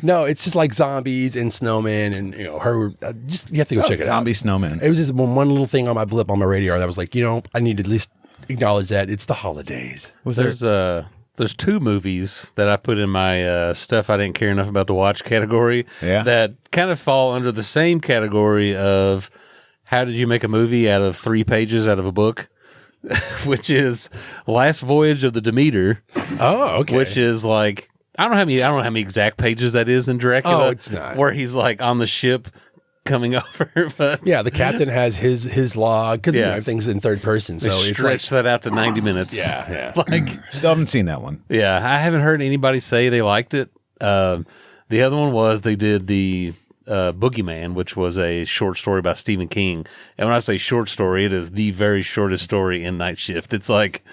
No, it's just like zombies and snowmen and her. You have to go check it out. Zombie snowman. It was just one little thing on my blip on my radar that was like, I need to at least acknowledge that it's the holidays. There's two movies that I put in my stuff I didn't care enough about to watch category that kind of fall under the same category of how did you make a movie out of 3 pages out of a book, which is Last Voyage of the Demeter. Oh, okay. Which is like I don't know how many exact pages that is in Dracula. Oh, it's not. Where he's like on the ship coming over, but yeah, the captain has his log because everything's in third person, so they it's stretch that out to 90 minutes. Yeah. Like still haven't seen that one. Yeah, I haven't heard anybody say they liked it. The other one was they did the Boogeyman, which was a short story by Stephen King. And when I say short story, it is the very shortest story in Night Shift. It's like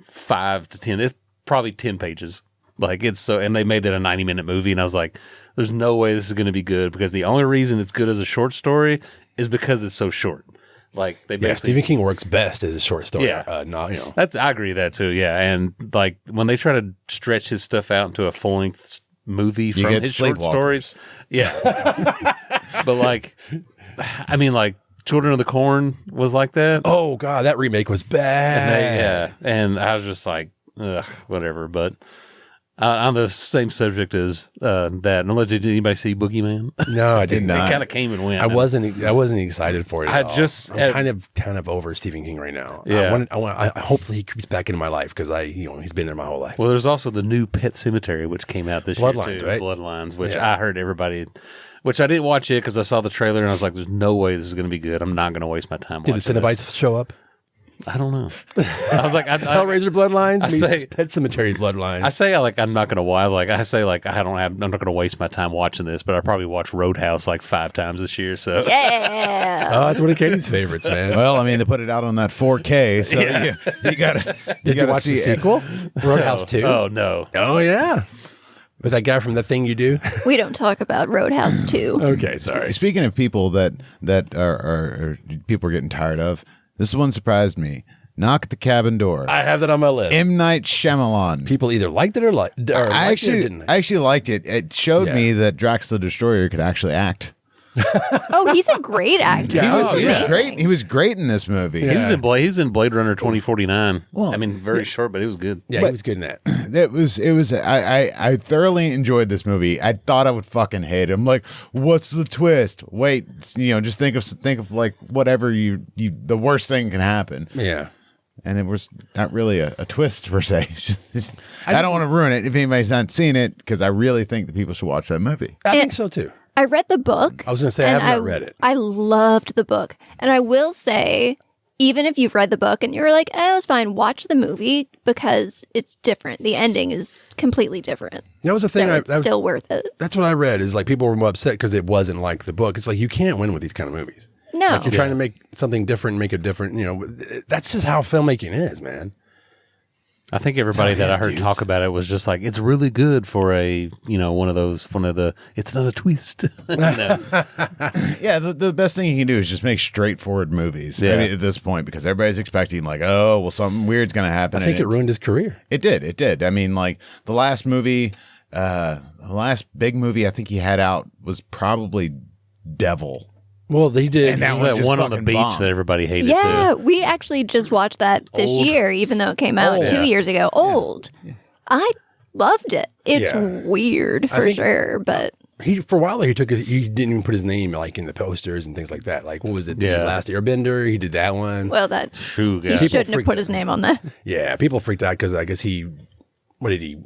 5 to 10. It's probably 10 pages. Like it's so, and they made that a 90-minute movie. And I was like, there's no way this is going to be good because the only reason it's good as a short story is because it's so short. Like they Stephen King works best as a short story. Yeah. I agree with that too. Yeah. And like when they try to stretch his stuff out into a full length movie from his short stories. Yeah. But like, I mean, like Children of the Corn was like that. Oh God, that remake was bad. And I was just like, ugh, whatever. But on the same subject as that, did anybody see Boogeyman? No, I did not. It kind of came and went. I wasn't excited for it. I'm kind of over Stephen King right now. Yeah. Hopefully he creeps back into my life because he's been there my whole life. Well, there's also the new Pet Cemetery which came out this Bloodlines, year too. right? Bloodlines, which I heard everybody. Which I didn't watch it because I saw the trailer and I was like, "There's no way this is going to be good. I'm not going to waste my time." Did the Cenobites show up? I don't know. I was like, Hellraiser Bloodlines I meets say- Pet Cemetery Bloodlines. I say I'm not gonna watch. I'm not gonna waste my time watching this, but I probably watched Roadhouse like 5 times this year. So Yeah. Oh, that's one of Katie's favorites, man. Well, I mean, they put it out on that 4K, so you gotta. Did you watch the sequel? Roadhouse 2? Oh no. Oh, yeah. With that guy from The Thing You Do? We don't talk about Roadhouse 2. Okay, sorry. Speaking of people that are people are getting tired of, this one surprised me. Knock at the Cabin Door. I have that on my list. M. Night Shyamalan. People either liked it or I actually liked it. It showed me that Drax the Destroyer could actually act. Oh, he's a great actor. He was Amazing. great. He was great in this movie. He was in Blade Runner 2049. I mean, very short, but it was good. Yeah, he was good in that. It was. I thoroughly enjoyed this movie. I thought I would fucking hate it. I'm like, what's the twist? Wait, just think of like whatever the worst thing can happen. Yeah. And it was not really a twist per se. I don't want to ruin it if anybody's not seen it because I really think that people should watch that movie. I think so, too. I read the book. I was going to say, I have not read it. I loved the book. And I will say, even if you've read the book and you're like, oh, it's fine, watch the movie because it's different. The ending is completely different. That was the thing. So it's still worth it. That's what I read is like people were more upset because it wasn't like the book. It's like you can't win with these kind of movies. No. Like you're trying to make something different, make it different. That's just how filmmaking is, man. I think everybody that I heard talk about it was just like, it's really good for a, one of the, it's not a twist. No. Yeah, the best thing you can do is just make straightforward movies. Yeah. I mean, at this point, because everybody's expecting like, oh, well, something weird's going to happen. I think it ruined his career. It did. I mean, like the last big movie I think he had out was probably Devil. Well, they did. And There was that one on the beach that everybody hated Yeah, too. we actually just watched that this Old. year, even though it came out 2 years ago. Old. I loved it. It's weird for sure, but For a while there, he didn't even put his name like in the posters and things like that. Like, what was it? Yeah. The Last Airbender? He did that one. well, that True, he yeah. shouldn't have freaked put out. his name on that. Yeah, people freaked out because I guess what did he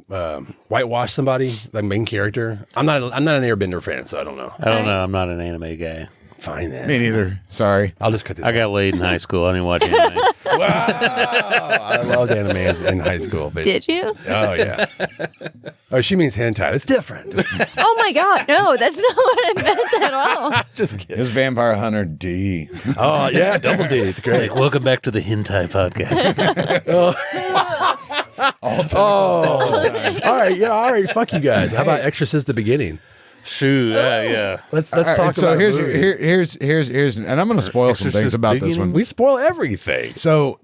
whitewash somebody, the main character? I'm not an Airbender fan, so I don't know. I don't know. I'm not an anime guy. Fine then. Me neither. Sorry. I'll just cut this. I got laid in high school. I didn't watch anime. Wow, I loved anime in high school. But, Did you? oh yeah. Oh, she means hentai. It's different. Oh my God, no, that's not what I meant at all. Just kidding. His Vampire Hunter D. Oh yeah, Double D. It's great. Welcome back to the hentai podcast. All right, yeah, all right. Fuck you guys. How about Exorcist the beginning? Shoot, yeah. Let's All talk right, so about here's a movie. here's and I'm going to spoil some things Exorcist about this one. We spoil everything. So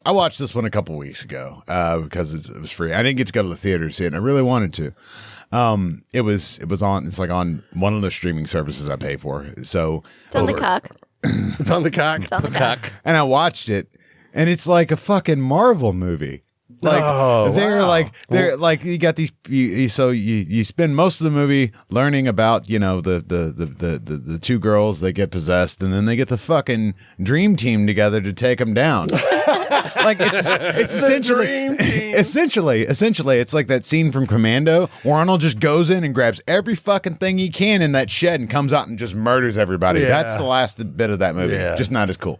I watched this one a couple weeks ago because it was free. I didn't get to go to the theater to see it, and I really wanted to. It was on. It's like on one of the streaming services I pay for. So It's on the cock. It's on the cock. It's on the cock. and I watched it, and it's like a fucking Marvel movie. Like they're like you got these. You spend most of the movie learning about the two girls that get possessed, and then they get the fucking dream team together to take them down. Like it's essentially it's like that scene from Commando where Arnold just goes in and grabs every fucking thing he can in that shed and comes out and just murders everybody. Yeah. That's the last bit of that movie. Yeah. Just not as cool.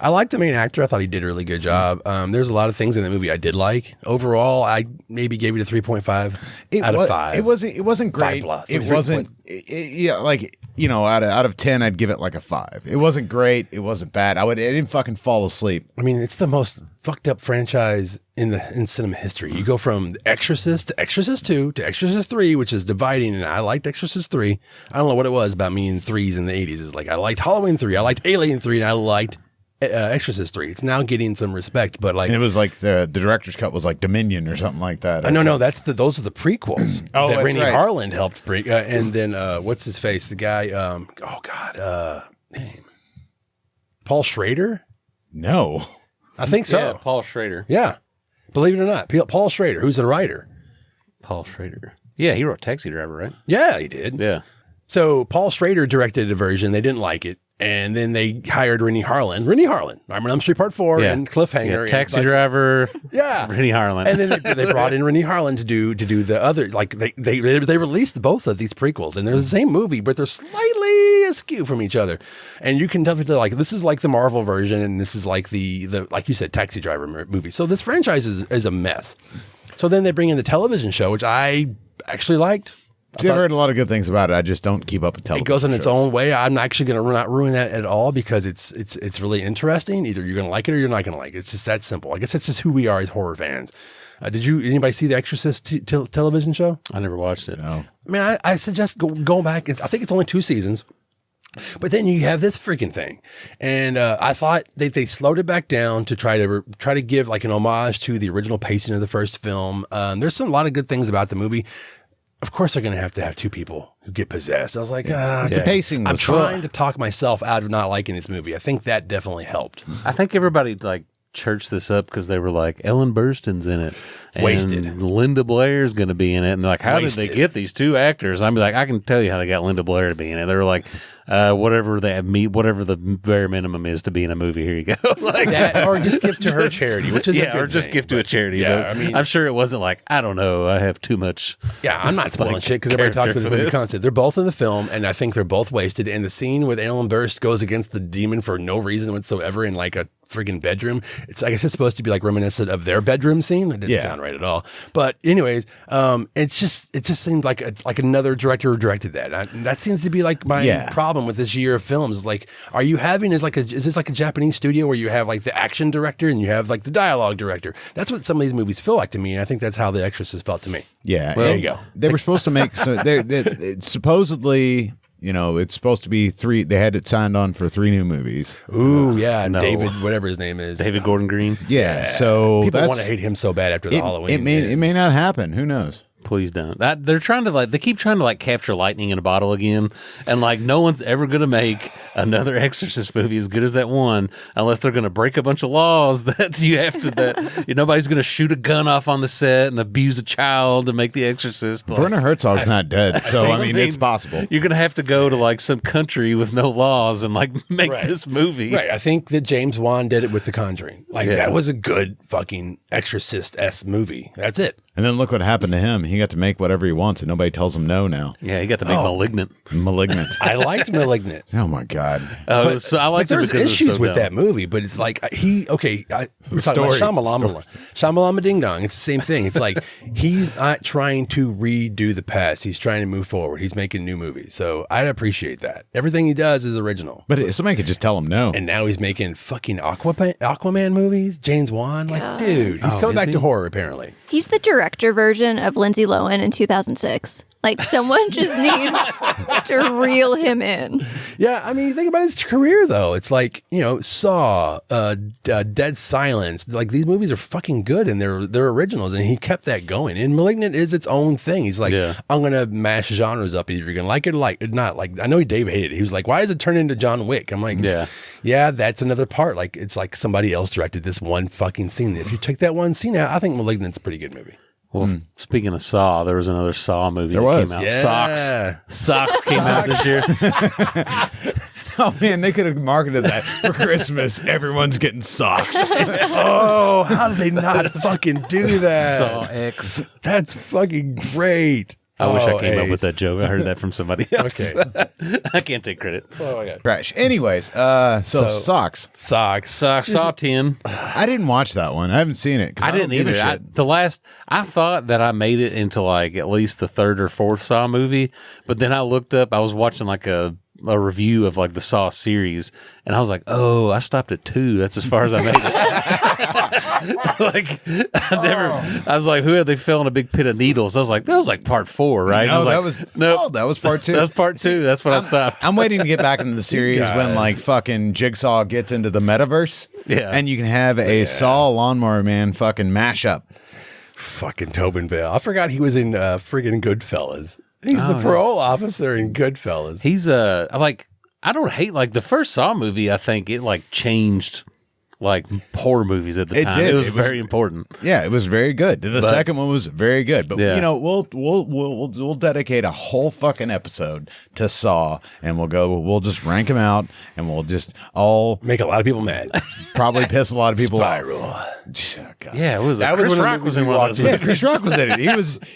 I like the main actor. I thought he did a really good job. There's a lot of things in the movie I did like. Overall, I maybe gave it a 3.5 out of 5. It wasn't great. 5+. It wasn't. Out of 10, I'd give it like a 5. It wasn't great. It wasn't bad. I didn't fucking fall asleep. I mean, it's the most fucked up franchise in cinema history. You go from The Exorcist to Exorcist 2 to Exorcist 3, which is dividing, and I liked Exorcist 3. I don't know what it was about me in 3s in the 80s. It's like I liked Halloween 3, I liked Alien 3, and I liked Exorcist 3. It's now getting some respect, but like, And it was like the director's cut was like Dominion or something like that. no, those are the prequels Oh, that that's Rainey right. Harland helped bring, and then what's his face, the guy, name, Paul Schrader. No. I think so. Yeah, Paul Schrader. Yeah, believe it or not, Paul Schrader, who's a writer. Paul Schrader. Yeah, he wrote Taxi Driver, right? Yeah, he did. Yeah. So Paul Schrader directed a version. They didn't like it. And then they hired Rennie Harlan. Nightmare on Elm Street Part 4 and Cliffhanger. Taxi Driver. Yeah. Rennie Harlan. And then they brought in Rennie Harlan to do the other, like they released both of these prequels and they're the same movie, but they're slightly askew from each other. And you can definitely like, this is like the Marvel version and this is like the like you said, Taxi Driver movie. So this franchise is a mess. So then they bring in the television show, which I actually liked. I've heard a lot of good things about it. I just don't keep up with television. It goes in shows. its own way. I'm actually going to not ruin that at all because it's really interesting. Either you're going to like it or you're not going to like it. It's just that simple. I guess that's just who we are as horror fans. Did anybody see the Exorcist television show? I never watched it. No. I mean, I suggest go back. I think it's only 2 seasons. But then you have this freaking thing. And I thought they slowed it back down to try to give like an homage to the original pacing of the first film. There's a lot of good things about the movie. Of course, they're going to have 2 people who get possessed. I was like, The pacing was I'm trying to talk myself out of not liking this movie. I think that definitely helped. I think everybody like churched this up because they were like, Ellen Burstyn's in it. And Wasted. Linda Blair's going to be in it. And they're like, how did Wasted. they get these 2 actors? I'd be like, I can tell you how they got Linda Blair to be in it. They were like, whatever the bare minimum is to be in a movie, here you go. Like That, or just give to her charity, which is a good or just thing. give to a charity. Yeah, But I mean- I'm sure it wasn't like, I don't know, I have too much. Yeah, I'm not spoiling Like, shit because everybody talks character about for the movie this. concept. They're both in the film, and I think they're both wasted. And the scene with Ellen Burst goes against the demon for no reason whatsoever in like a friggin' bedroom. I guess it's supposed to be like reminiscent of their bedroom scene. It didn't sound right at all. But anyways, it just seemed like another director who directed that. That seems to be like my problem with this year of films. Like, are you having is this like a Japanese studio where you have like the action director and you have like the dialogue director? That's what some of these movies feel like to me, and I think that's how The Exorcist felt to me. Yeah, There you go. They were supposed to make supposedly, it's supposed to be 3. They had it signed on for 3 new movies. Ooh, yeah, and no. David, whatever his name is, David Gordon Green. Yeah, so people that's, want to hate him so bad after the Halloween. It may not happen. Who knows? Please don't. They're trying to they keep trying to capture lightning in a bottle again, and no one's ever going to make another Exorcist movie as good as that one unless they're going to break a bunch of laws that you have to. Nobody's going to shoot a gun off on the set and abuse a child to make The Exorcist. Werner Herzog's not dead, so I mean, it's possible. You're going to have to go to some country with no laws and make this movie. Right. I think that James Wan did it with The Conjuring. That was a good fucking Exorcist-esque movie. That's it. And then look what happened to him. He got to make whatever he wants, and nobody tells him no now. Yeah, he got to make Malignant. Malignant. I liked Malignant. Oh my God. So I like there's because issues it was so with dumb. that movie, but it's like we're talking about Shyamalan Ding Dong. It's the same thing. It's like he's not trying to redo the past. He's trying to move forward. He's making new movies. So I appreciate that. Everything he does is original. But somebody could just tell him no. And now he's making fucking Aquaman movies. James Wan, dude, he's coming back to horror apparently. He's the director version of Lindsay Lohan in 2006. Someone just needs to reel him in. Yeah, I mean, think about his career though. It's like, Saw, Dead Silence. These movies are fucking good and they're originals, and he kept that going. And Malignant is its own thing. He's like, I'm gonna mash genres up. Either you're gonna like it or not. I know Dave hated it. He was like, why does it turn into John Wick? I'm like, yeah, that's another part. It's like somebody else directed this one fucking scene. If you take that one scene out, I think Malignant's a pretty good movie. Well, speaking of Saw, there was another Saw movie There that was. came out. Yeah. Socks came out this year. Oh man, they could have marketed that for Christmas. Everyone's getting socks. Oh, how did they not fucking do that? Saw X. That's fucking great. I wish I came up Ace. with that joke. I heard that from somebody else. Okay. I can't take credit. Oh my God. Trash. Anyways, so socks. Socks. Saw 10. I didn't watch that one. I haven't seen it. 'Cause I don't didn't give a either. shit. I thought that I made it into at least the 3rd or 4th Saw movie, but then I looked up. I was watching a review of the Saw series, and I was like, oh, I stopped at 2. That's as far as I made it. I was like, who had they fell in a big pit of needles? I was like, that was part 4, right? No, I was that like, was nope. that was part 2. That's part 2. That's when I stopped. I'm waiting to get back into the series when fucking Jigsaw gets into the metaverse. Yeah. And you can have a Saw Lawnmower Man fucking mashup. Fucking Tobin Bell. I forgot he was in friggin' Goodfellas. He's the parole officer in Goodfellas. He's I don't hate the first Saw movie. I think it changed like horror movies at the time. did. It was very important. Yeah, it was very good. The second one was very good. But Yeah. we'll dedicate a whole fucking episode to Saw, and we'll just rank them out, and we'll just all Make a lot of people mad. probably piss a lot of people off. Spiral. Oh, God. Yeah, it was. That was Chris one of the Rock was in movies we one of those. watched. Yeah, Chris Rock was in it.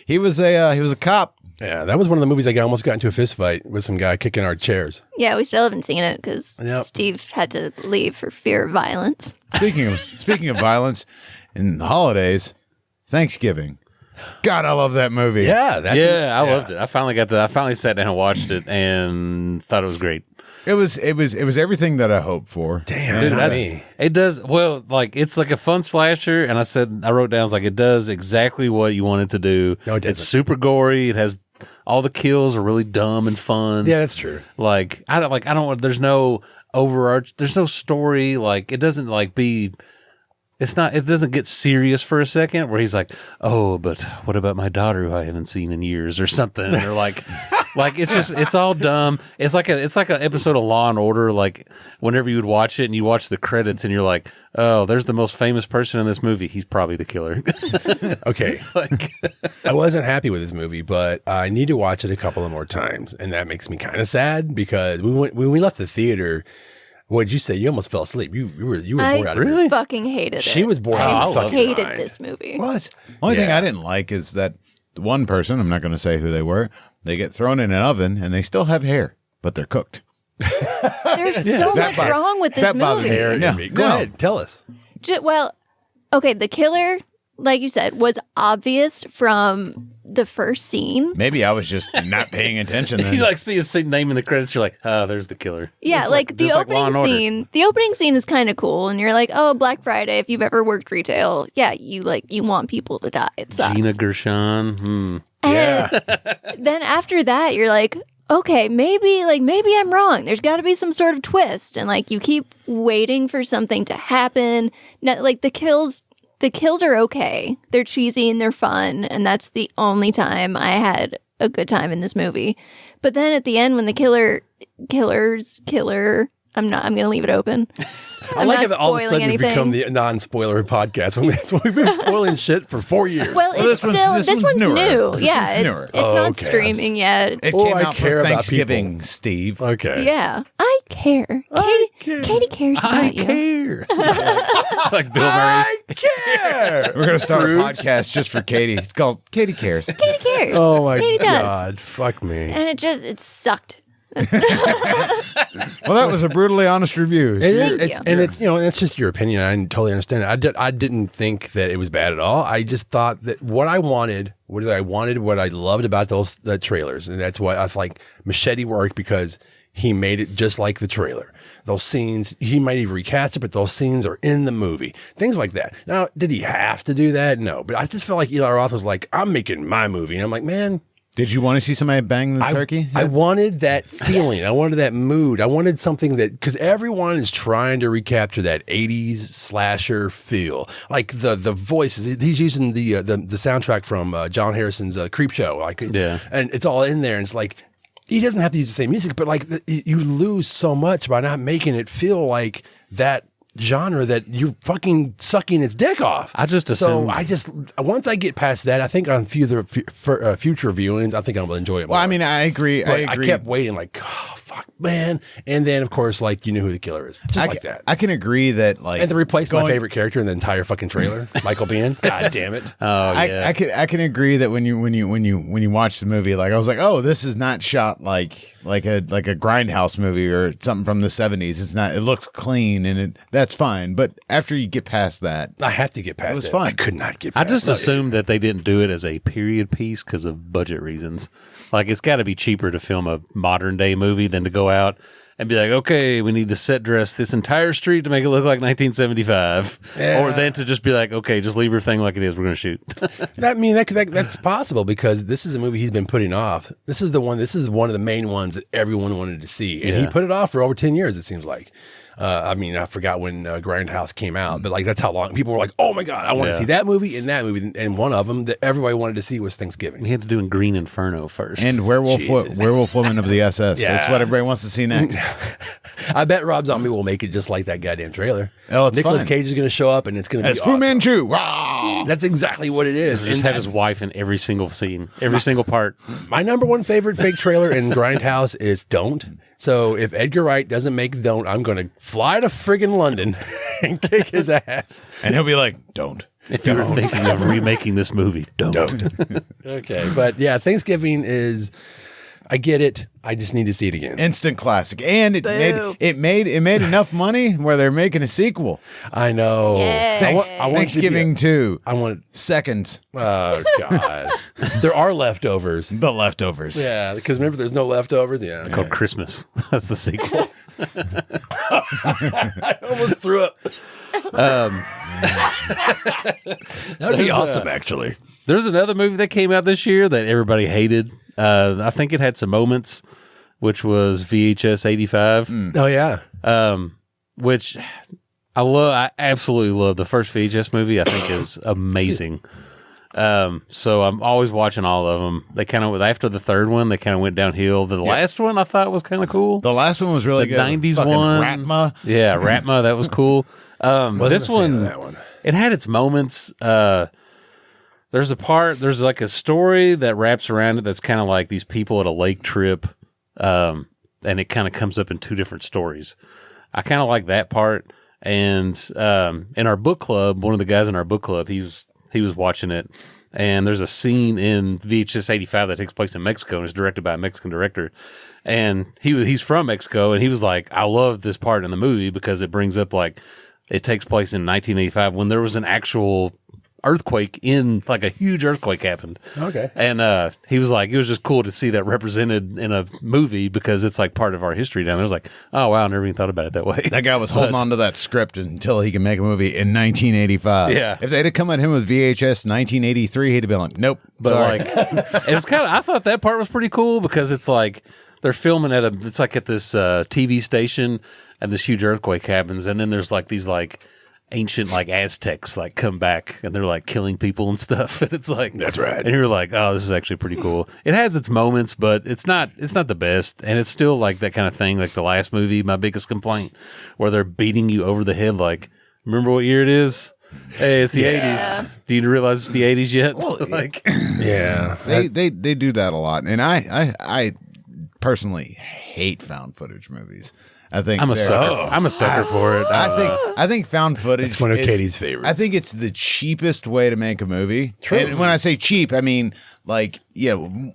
He was a cop. Yeah, that was one of the movies I almost got into a fist fight with some guy kicking our chairs. Yeah, we still haven't seen it because Yep. Steve had to leave for fear of violence. Speaking of violence, in the holidays, Thanksgiving. God, I love that movie. Yeah, I loved it. I finally sat down and watched it and thought it was great. It was everything that I hoped for. Damn, Dude, not that's- me. It does well. Like it's like a fun slasher, and I wrote down, I was like, it does exactly what you want it to do. No, it It's doesn't. super gory. It has all the kills are really dumb and fun. Yeah, that's true. Like I don't. There's no overarch. There's no story. Like it doesn't like be. It's not. It doesn't get serious for a second where he's like, "Oh, but what about my daughter who I haven't seen in years or something?" Or like it's just it's all dumb. It's like an episode of Law and Order. Like whenever you would watch it and you watch the credits and you're like, "Oh, there's the most famous person in this movie. He's probably the killer." Okay. I wasn't happy with this movie, but I need to watch it a couple of more times, and that makes me kind of sad because when we left the theater. What did you say? You almost fell asleep. You were bored out of it. I fucking hated it. She was bored out I of her fucking hated mind. this movie. What? Only thing Yeah. I didn't like is that the one person, I'm not going to say who they were, they get thrown in an oven and they still have hair, but they're cooked. There's so That much bo- wrong with this that bothered movie. me. No, Go no. ahead. Tell us. Well, okay, the killer, like you said, was obvious from the first scene. Maybe I was just not paying attention then. You like see his name in the credits. You're like, "Oh, there's the killer." Yeah, It's like the just like Law opening and Order. scene. The opening scene is kind of cool, and you're like, "Oh, Black Friday." If you've ever worked retail, yeah, you want people to die. It sucks. Gina Gershon. And Yeah. then after that, you're like, okay, maybe I'm wrong. There's got to be some sort of twist, and like you keep waiting for something to happen. Like the kills are okay. They're cheesy and they're fun, and that's the only time I had a good time in this movie. But then at the end, when the killer, I'm gonna leave it open. I I'm like not it that all of a spoiling sudden we've become anything. the non-spoiler podcast. We've been spoiling shit for 4 years. Well, it's this one's newer. new. This Yeah, one's it's newer. it's Oh, not okay. streaming yet. It Oh, came I out care for about Thanksgiving, people. Steve. Okay. Yeah, I care. Katie cares about I you. care. Like Bill Murray. I care. We're going to start a podcast just for Katie. It's called Katie Cares. Katie cares. Oh my Katie does. God. Fuck me. And it sucked. Well, that was a brutally honest review. It's just your opinion. I totally understand it. I didn't think that it was bad at all. I just thought that what I loved about the trailers, and that's why I was like Machete worked because he made it just like the trailer. Those scenes, he might even recast it, but those scenes are in the movie. Things like that. Now, did he have to do that? No, but I just felt like Eli Roth was like, I'm making my movie. And I'm like, man, Did you want to see somebody bang the turkey? I wanted that feeling. I wanted that mood. I wanted something that, because everyone is trying to recapture that 80s slasher feel. Like the voices. He's using the soundtrack from John Harrison's Creepshow. And it's all in there. And it's like, he doesn't have to use the same music, but like you lose so much by not making it feel like that genre that you're fucking sucking its dick off. I just assume. Once I get past that, I think on future viewings, I think I'm gonna enjoy it more. Well, I mean, I agree. But I kept waiting, like, oh, fuck, man. And then, of course, like, you knew who the killer is. Just like that. I can agree that, like, And to replace my favorite character in the entire fucking trailer, Michael Biehn. God damn it. Oh yeah. I can agree that when you watch the movie, like I was like, oh, this is not shot like a Grindhouse movie or something from the 70s. It's not. It looks clean and that's fine. But after you get past that, I have to get past it. was fun. I could not get I past just it. assumed that they didn't do it as a period piece because of budget reasons. Like, it's got to be cheaper to film a modern day movie than to go out and be like, okay, we need to set dress this entire street to make it look like 1975. Yeah. Or then to just be like, okay, just leave your thing like it is. We're going to shoot. That's possible because this is a movie he's been putting off. This is one of the main ones that everyone wanted to see. And he put it off for over 10 years, it seems like. I mean, I forgot when Grindhouse came out, but like that's how long people were like, "Oh my god, I want to see that movie and that movie." And one of them that everybody wanted to see was Thanksgiving. We had to do in Green Inferno first. And Werewolf Woman of the SS. Yeah. That's what everybody wants to see next. I bet Rob Zombie will make it just like that goddamn trailer. Oh, it's Nicolas fine. Cage is going to show up, and it's going to be That's awesome. Fu Manchu. Wow. That's exactly what it is. Just have his wife in every single scene, every single part. My number one favorite fake trailer in Grindhouse is Don't. So if Edgar Wright doesn't make Don't, I'm going to fly to friggin' London and kick his ass. And he'll be like, don't. If you were thinking of remaking this movie, don't. Okay, but yeah, Thanksgiving is. I get it. I just need to see it again. Instant classic. And it made enough money where they're making a sequel. I know. Yay. I want Thanksgiving 2. I want. Seconds. Oh God. There are leftovers. The leftovers. Yeah, because remember, there's no leftovers. Yeah. Called Christmas. That's the sequel. I almost threw up. That'd be awesome, actually. There's another movie that came out this year that everybody hated. I think it had some moments, which was VHS 85. Oh yeah. Which I love. I absolutely love. The first VHS movie I think is amazing. So I'm always watching all of them. They kind of, after the third one, they kind of went downhill. The last one I thought was kind of cool. The last one was really The good. 90s Fucking one. Ratma. Yeah, Ratma, that was cool. This a fan of one, that one. it had its moments. There's like a story that wraps around it that's kind of like these people at a lake trip, and it kind of comes up in two different stories. I kind of like that part. And in our book club, one of the guys in our book club, he was watching it, and there's a scene in VHS 85 that takes place in Mexico and is directed by a Mexican director. And he's from Mexico, and he was like, I love this part in the movie because it brings up like it takes place in 1985 when there was an actual earthquake like a huge earthquake happened. Okay. And he was like, it was just cool to see that represented in a movie because it's like part of our history down there. I was like, oh wow, I never even thought about it that way. That guy was holding on to that script until he could make a movie in 1985. Yeah. If they'd have come at him with VHS 1983, he'd have been like, nope. But sorry. like, it was kind of, I thought that part was pretty cool because it's like they're filming it's like at this TV station and this huge earthquake happens. And then there's like these like ancient like Aztecs like come back and they're like killing people and stuff. And it's like, That's right. And you're like, oh, this is actually pretty cool. It has its moments, but it's not the best. And it's still like that kind of thing. Like the last movie, My Biggest Complaint, where they're beating you over the head. Like, remember what year it is? Hey, it's the 80s. Do you realize it's the 80s yet? Well, like, Yeah. they do that a lot. And I personally hate found footage movies. I think I'm a sucker for it. I think found footage. It's one of is- Katie's favorites. I think it's the cheapest way to make a movie. True. And when I say cheap, I mean like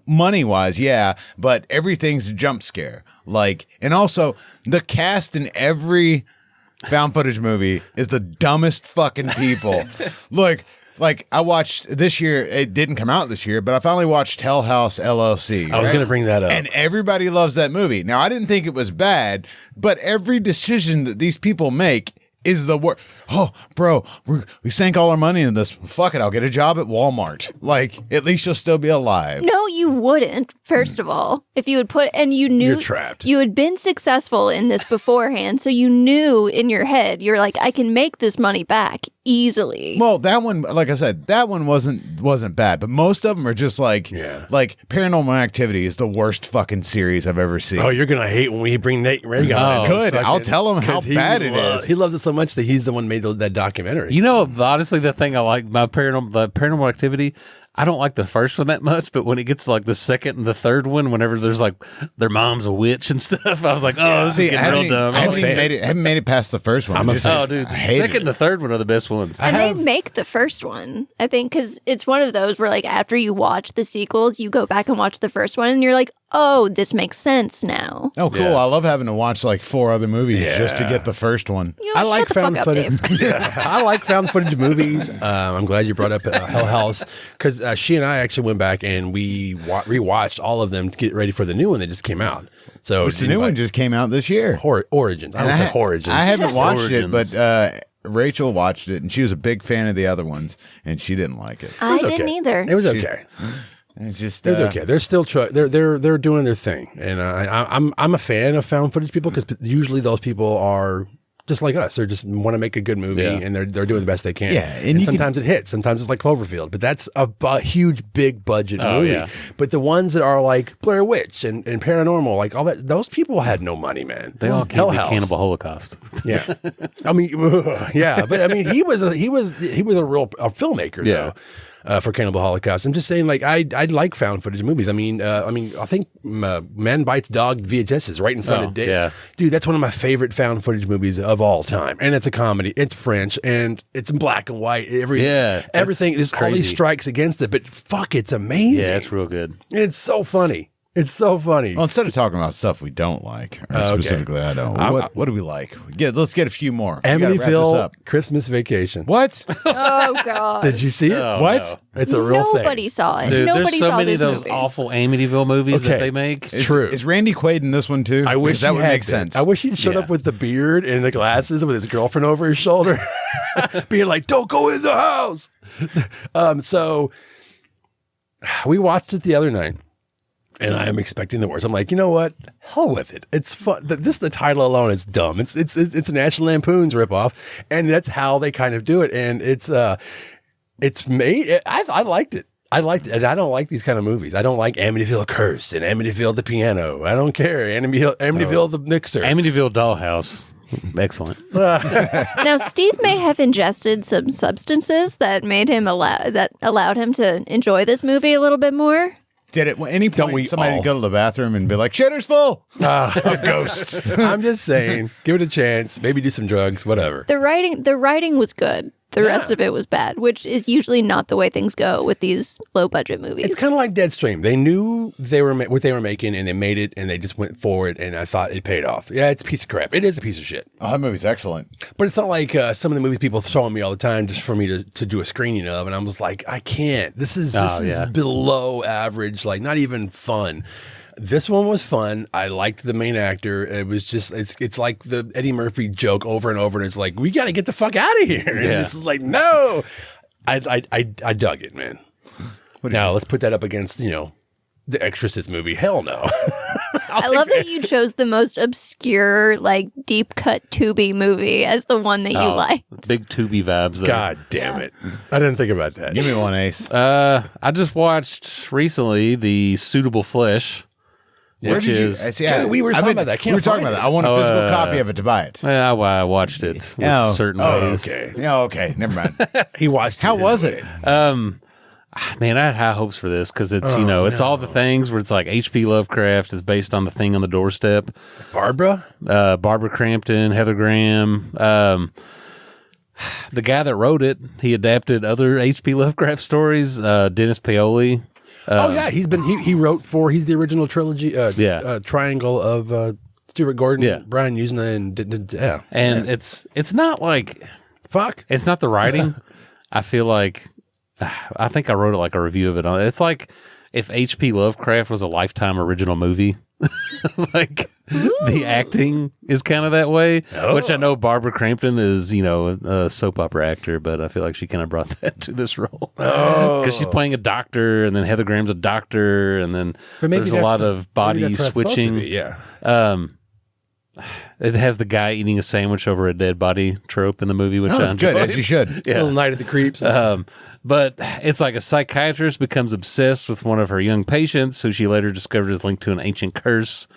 money wise, yeah. But everything's a jump scare. Like, and also the cast in every found footage movie is the dumbest fucking people. Like I watched this year, it didn't come out this year, but I finally watched Hell House LLC. I was going to bring that up. And everybody loves that movie. Now, I didn't think it was bad, but every decision that these people make is the worst. Oh, bro, we sank all our money in this. Fuck it, I'll get a job at Walmart. Like, at least you'll still be alive. No, you wouldn't, first of all. If you had you knew You're trapped. You had been successful in this beforehand, so you knew in your head, you're like, I can make this money back easily. Well, that one, like I said, that one wasn't bad, but most of them are just like Paranormal Activity is the worst fucking series I've ever seen. Oh, you're going to hate when we bring Nate Reagan on. Good. I'll tell him how bad it is. He loves it so much that he's the one who made that documentary. you know, honestly, the thing I like about Paranormal Activity, I don't like the first one that much, but when it gets to like the second and the third one, whenever there's like their mom's a witch and stuff, I was like, oh, this is getting real dumb. I haven't made it past the first one. I'm a fan. Oh, dude, the I hate second it. and the third one are the best ones. And they make the first one, I think, because it's one of those where, like, after you watch the sequels, you go back and watch the first one, and you're like, oh, this makes sense now. Oh, cool. Yeah. I love having to watch like 4 other movies just to get the first one. You know, I like shut the fuck found up, footage. Dave. I like found footage movies. I'm glad you brought up Hell House because she and I actually went back and we rewatched all of them to get ready for the new one that just came out. So Which the new one just came out this year. Origins. I don't say Origins. I haven't watched it, Origins. but Rachel watched it, and she was a big fan of the other ones, and she didn't like it. I didn't either. It was okay. It's just It was okay. They're still they're doing their thing, and I'm a fan of found footage people because usually those people are just like us. They just want to make a good movie, and they're doing the best they can. Yeah, and sometimes it hits. Sometimes it's like Cloverfield, but that's a huge, big budget movie. Yeah. But the ones that are like Blair Witch and Paranormal, like all that, those people had no money, man. They all Hell came to House. Cannibal Holocaust. Yeah, I mean, yeah, but I mean, he was a real filmmaker though. For Cannibal Holocaust, I'm just saying, like I like found footage movies. I mean, I think Man Bites Dog VHS is right in front of Dick. Yeah. Dude, that's one of my favorite found footage movies of all time, and it's a comedy. It's French, and it's in black and white. Everything. There's all these strikes against it, but fuck, it's amazing. Yeah, it's real good. And it's so funny. It's so funny. Well, instead of talking about stuff we don't like, or specifically I don't, what do we like? Let's get a few more. Amityville Christmas Vacation. What? Oh God! Did you see it? Oh, what? no. It's a real thing. Nobody saw it. Dude, Nobody there's so saw many this of those movie. awful Amityville movies that they make. It's true. Is Randy Quaid in this one too? I wish that he would had make that. sense. I wish he'd showed up with the beard and the glasses with his girlfriend over his shoulder, being like, "Don't go in the house." So we watched it the other night, and I am expecting the worst. I'm like, you know what? Hell with it. It's fun. The title alone is dumb. It's a National Lampoon's ripoff, and that's how they kind of do it. And it's made. I liked it. I liked it, and I don't like these kind of movies. I don't like Amityville Curse and Amityville the piano. I don't care. Amityville the mixer. Amityville Dollhouse. Excellent. Now, Steve may have ingested some substances that made him allowed him to enjoy this movie a little bit more. Did it at any Don't point we somebody all? Go to the bathroom and be like, "Shitter's full of ghosts"? I'm just saying, give it a chance. Maybe do some drugs, whatever. The writing was good. The rest of it was bad, which is usually not the way things go with these low budget movies. It's kind of like Deadstream. They knew what they were making, and they made it, and they just went for it, and I thought it paid off. Yeah, it's a piece of crap. It is a piece of shit. Oh, that movie's excellent. But it's not like some of the movies people throw at me all the time just for me to do a screening of, and I was like, I can't. This is below average, like not even fun. This one was fun. I liked the main actor. It was just it's like the Eddie Murphy joke over and over, and it's like, we got to get the fuck out of here. And it's like, no, I dug it, man. Now let's put that up against the Exorcist movie. Hell no. I love that you chose the most obscure, like deep cut Tubi movie as the one that you liked. Big Tubi vibes there. God damn it. I didn't think about that. Give me one, Ace. I just watched recently The Suitable Flesh. Where Which did you? is, Dude, we were talking about that. We were talking about that. I want a physical copy of it to buy it. I watched it with certain ways. Okay. Yeah, okay. Never mind. He watched it. How was it? Man, I had high hopes for this because it's it's all the things where it's like H.P. Lovecraft is based on The Thing on the Doorstep. Barbara Crampton, Heather Graham. The guy that wrote it, he adapted other H.P. Lovecraft stories. Dennis Paoli. he's the original trilogy, triangle of Stuart Gordon, Brian Usna, and it's not like it's not the writing. I feel like I think I wrote it like a review of it on. It's like if H.P. Lovecraft was a Lifetime original movie. Like the acting is kind of that way, which I know Barbara Crampton is, a soap opera actor, but I feel like she kind of brought that to this role because she's playing a doctor, and then Heather Graham's a doctor, and then there's a lot of body switching. Yeah. It has the guy eating a sandwich over a dead body trope in the movie, which That's good, as you should. Little Night of the Creeps. But it's like a psychiatrist becomes obsessed with one of her young patients, who she later discovered is linked to an ancient curse,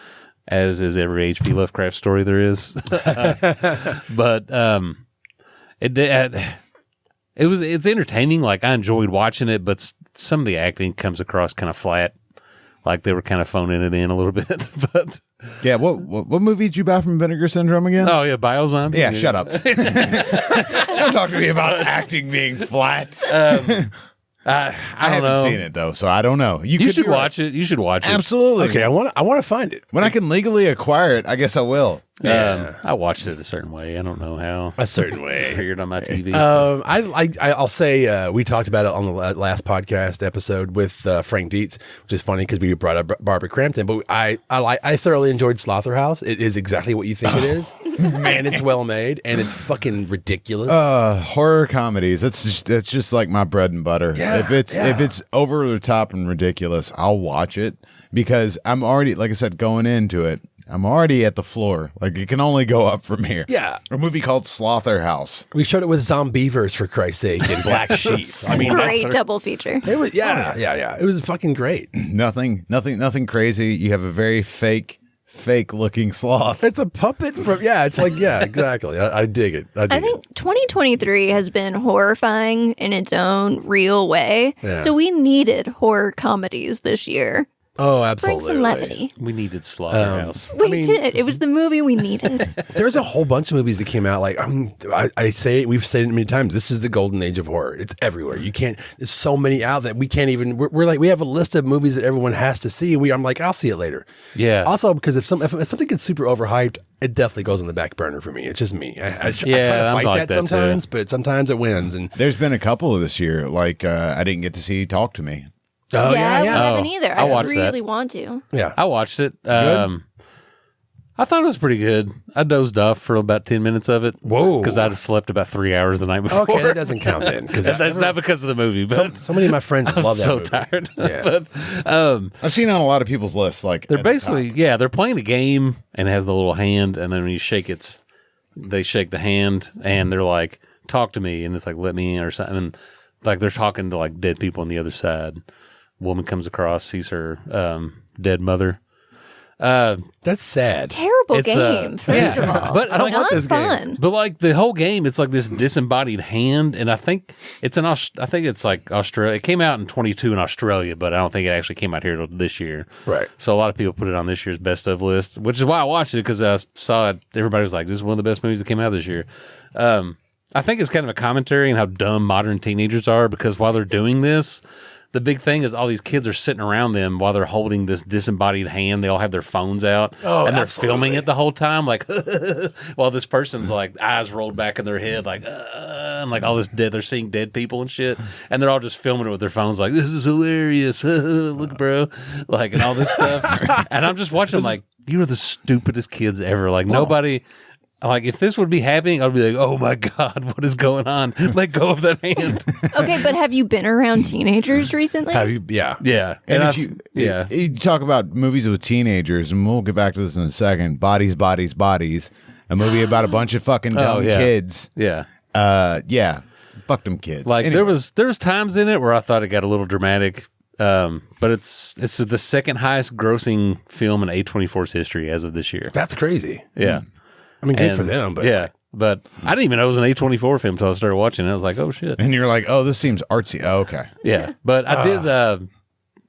as is every H.P. Lovecraft story there is. But it's entertaining. Like, I enjoyed watching it, but some of the acting comes across kind of flat. Like they were kind of phoning it in a little bit. But yeah, what movie did you buy from Vinegar Syndrome again? Oh yeah, Biozombie. Yeah, shut up. Don't talk to me about acting being flat. I haven't seen it though, so I don't know. You should watch it. You should watch it. Absolutely. Okay, I want to find it. When I can legally acquire it, I guess I will. I watched it a certain way. I don't know how. A certain way. Figured on my TV. I'll say we talked about it on the last podcast episode with Frank Dietz, which is funny because we brought up Barbara Crampton. But I thoroughly enjoyed Slaughterhouse. It is exactly what you think it is, and it's well made, and it's fucking ridiculous. Horror comedies. It's just like my bread and butter. Yeah, if it's over the top and ridiculous, I'll watch it because I'm already, like I said, going into it. I'm already at the floor. Like, it can only go up from here. Yeah. A movie called Slaughterhouse. We showed it with Zombievers, for Christ's sake, and Black Sheep. I mean, Great double feature. it was, yeah. It was fucking great. Nothing crazy. You have a very fake looking sloth. It's a puppet from, it's like, exactly. I dig it. I think 2023 has been horrifying in its own real way. Yeah. So we needed horror comedies this year. Oh, Bring absolutely. some levity. We needed Slaughterhouse. We did. It was the movie we needed. There's a whole bunch of movies that came out. Like I say, we've said it many times. This is the golden age of horror. It's everywhere. You can't. There's so many out that we can't even. We're like, we have a list of movies that everyone has to see. I'm like, I'll see it later. Yeah. Also, because if something gets super overhyped, it definitely goes on the back burner for me. It's just me. I try to fight like that sometimes, but sometimes it wins. And There's been a couple of this year. Like, I didn't get to see Talk to Me. oh We haven't Oh, either. I I watched really that. want to. yeah. I watched it. I thought it was pretty good. I dozed off for about 10 minutes of it. Whoa. Because I just slept about 3 hours the night before. Okay, that doesn't count then. Because That's not because of the movie, but so many of my friends I was love that so movie. tired. Yeah. But I've seen it on a lot of people's lists. Like, they're at the basically, top. they're playing a game and it has the little hand, and then when you shake it, they shake the hand and they're like, talk to me, and it's like, let me in or something. And like they're talking to like dead people on the other side. Woman comes across, sees her dead mother. That's sad. Terrible It's, game, first of all. but I don't want Not this game. fun. But like the whole game, it's like this disembodied hand, and I think it's I think it's like Australia. It came out in 22 in Australia, but I don't think it actually came out here till this year. Right. So a lot of people put it on this year's best of list, which is why I watched it, because I saw it. Everybody was like, "This is one of the best movies that came out this year." I think it's kind of a commentary on how dumb modern teenagers are, because while they're doing this, the big thing is all these kids are sitting around them while they're holding this disembodied hand. They all have their phones out, and they're filming it the whole time, like while this person's like eyes rolled back in their head, like and like all this dead. They're seeing dead people and shit, and they're all just filming it with their phones, like, "This is hilarious, look, bro," like, and all this stuff. And I'm just watching, like, you are the stupidest kids ever. Like nobody. Like, if this would be happening, I'd be like, "Oh my God, what is going on? Let go of that hand." Okay, but have you been around teenagers recently? Have you? Yeah. Yeah. And I- if you, yeah. you talk about movies with teenagers, and we'll get back to this in a second. Bodies, Bodies, Bodies. A movie about a bunch of fucking dumb yeah. kids. Yeah. Yeah. Fuck them kids. Like Anyway. there's times in it where I thought it got a little dramatic. But it's the second highest grossing film in A24's history as of this year. That's crazy. Yeah. I mean, good And- for them, but yeah. But I didn't even know it was an A24 film until I started watching it. I was like, oh shit. And you're like, oh, this seems artsy. Oh, okay. Yeah. But I did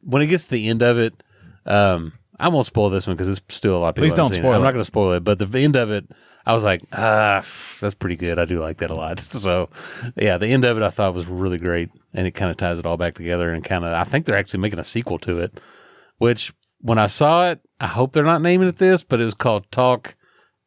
when it gets to the end of it, I won't spoil this one because it's still a lot of people. Please don't haven't seen spoil it. I'm it. not going to spoil it, but the end of it, I was like, that's pretty good. I do like that a lot. So, yeah, the end of it I thought was really great, and it kind of ties it all back together, and I think they're actually making a sequel to it, which when I saw it, I hope they're not naming it this, but it was called Talk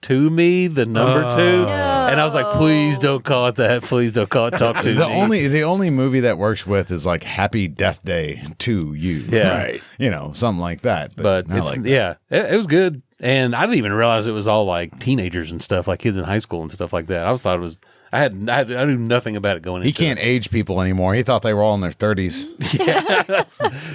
to Me, the number 2. And I was like, please don't call it that. Please don't call it Talk to Me. The only movie that works with is like Happy Death Day to You. Yeah. right. You know, something like that. But I it's, like that. yeah, it was good. And I didn't even realize it was all like teenagers and stuff, like kids in high school and stuff like that. I thought it was, I knew nothing about it going into He can't age people anymore. He thought they were all in their 30s.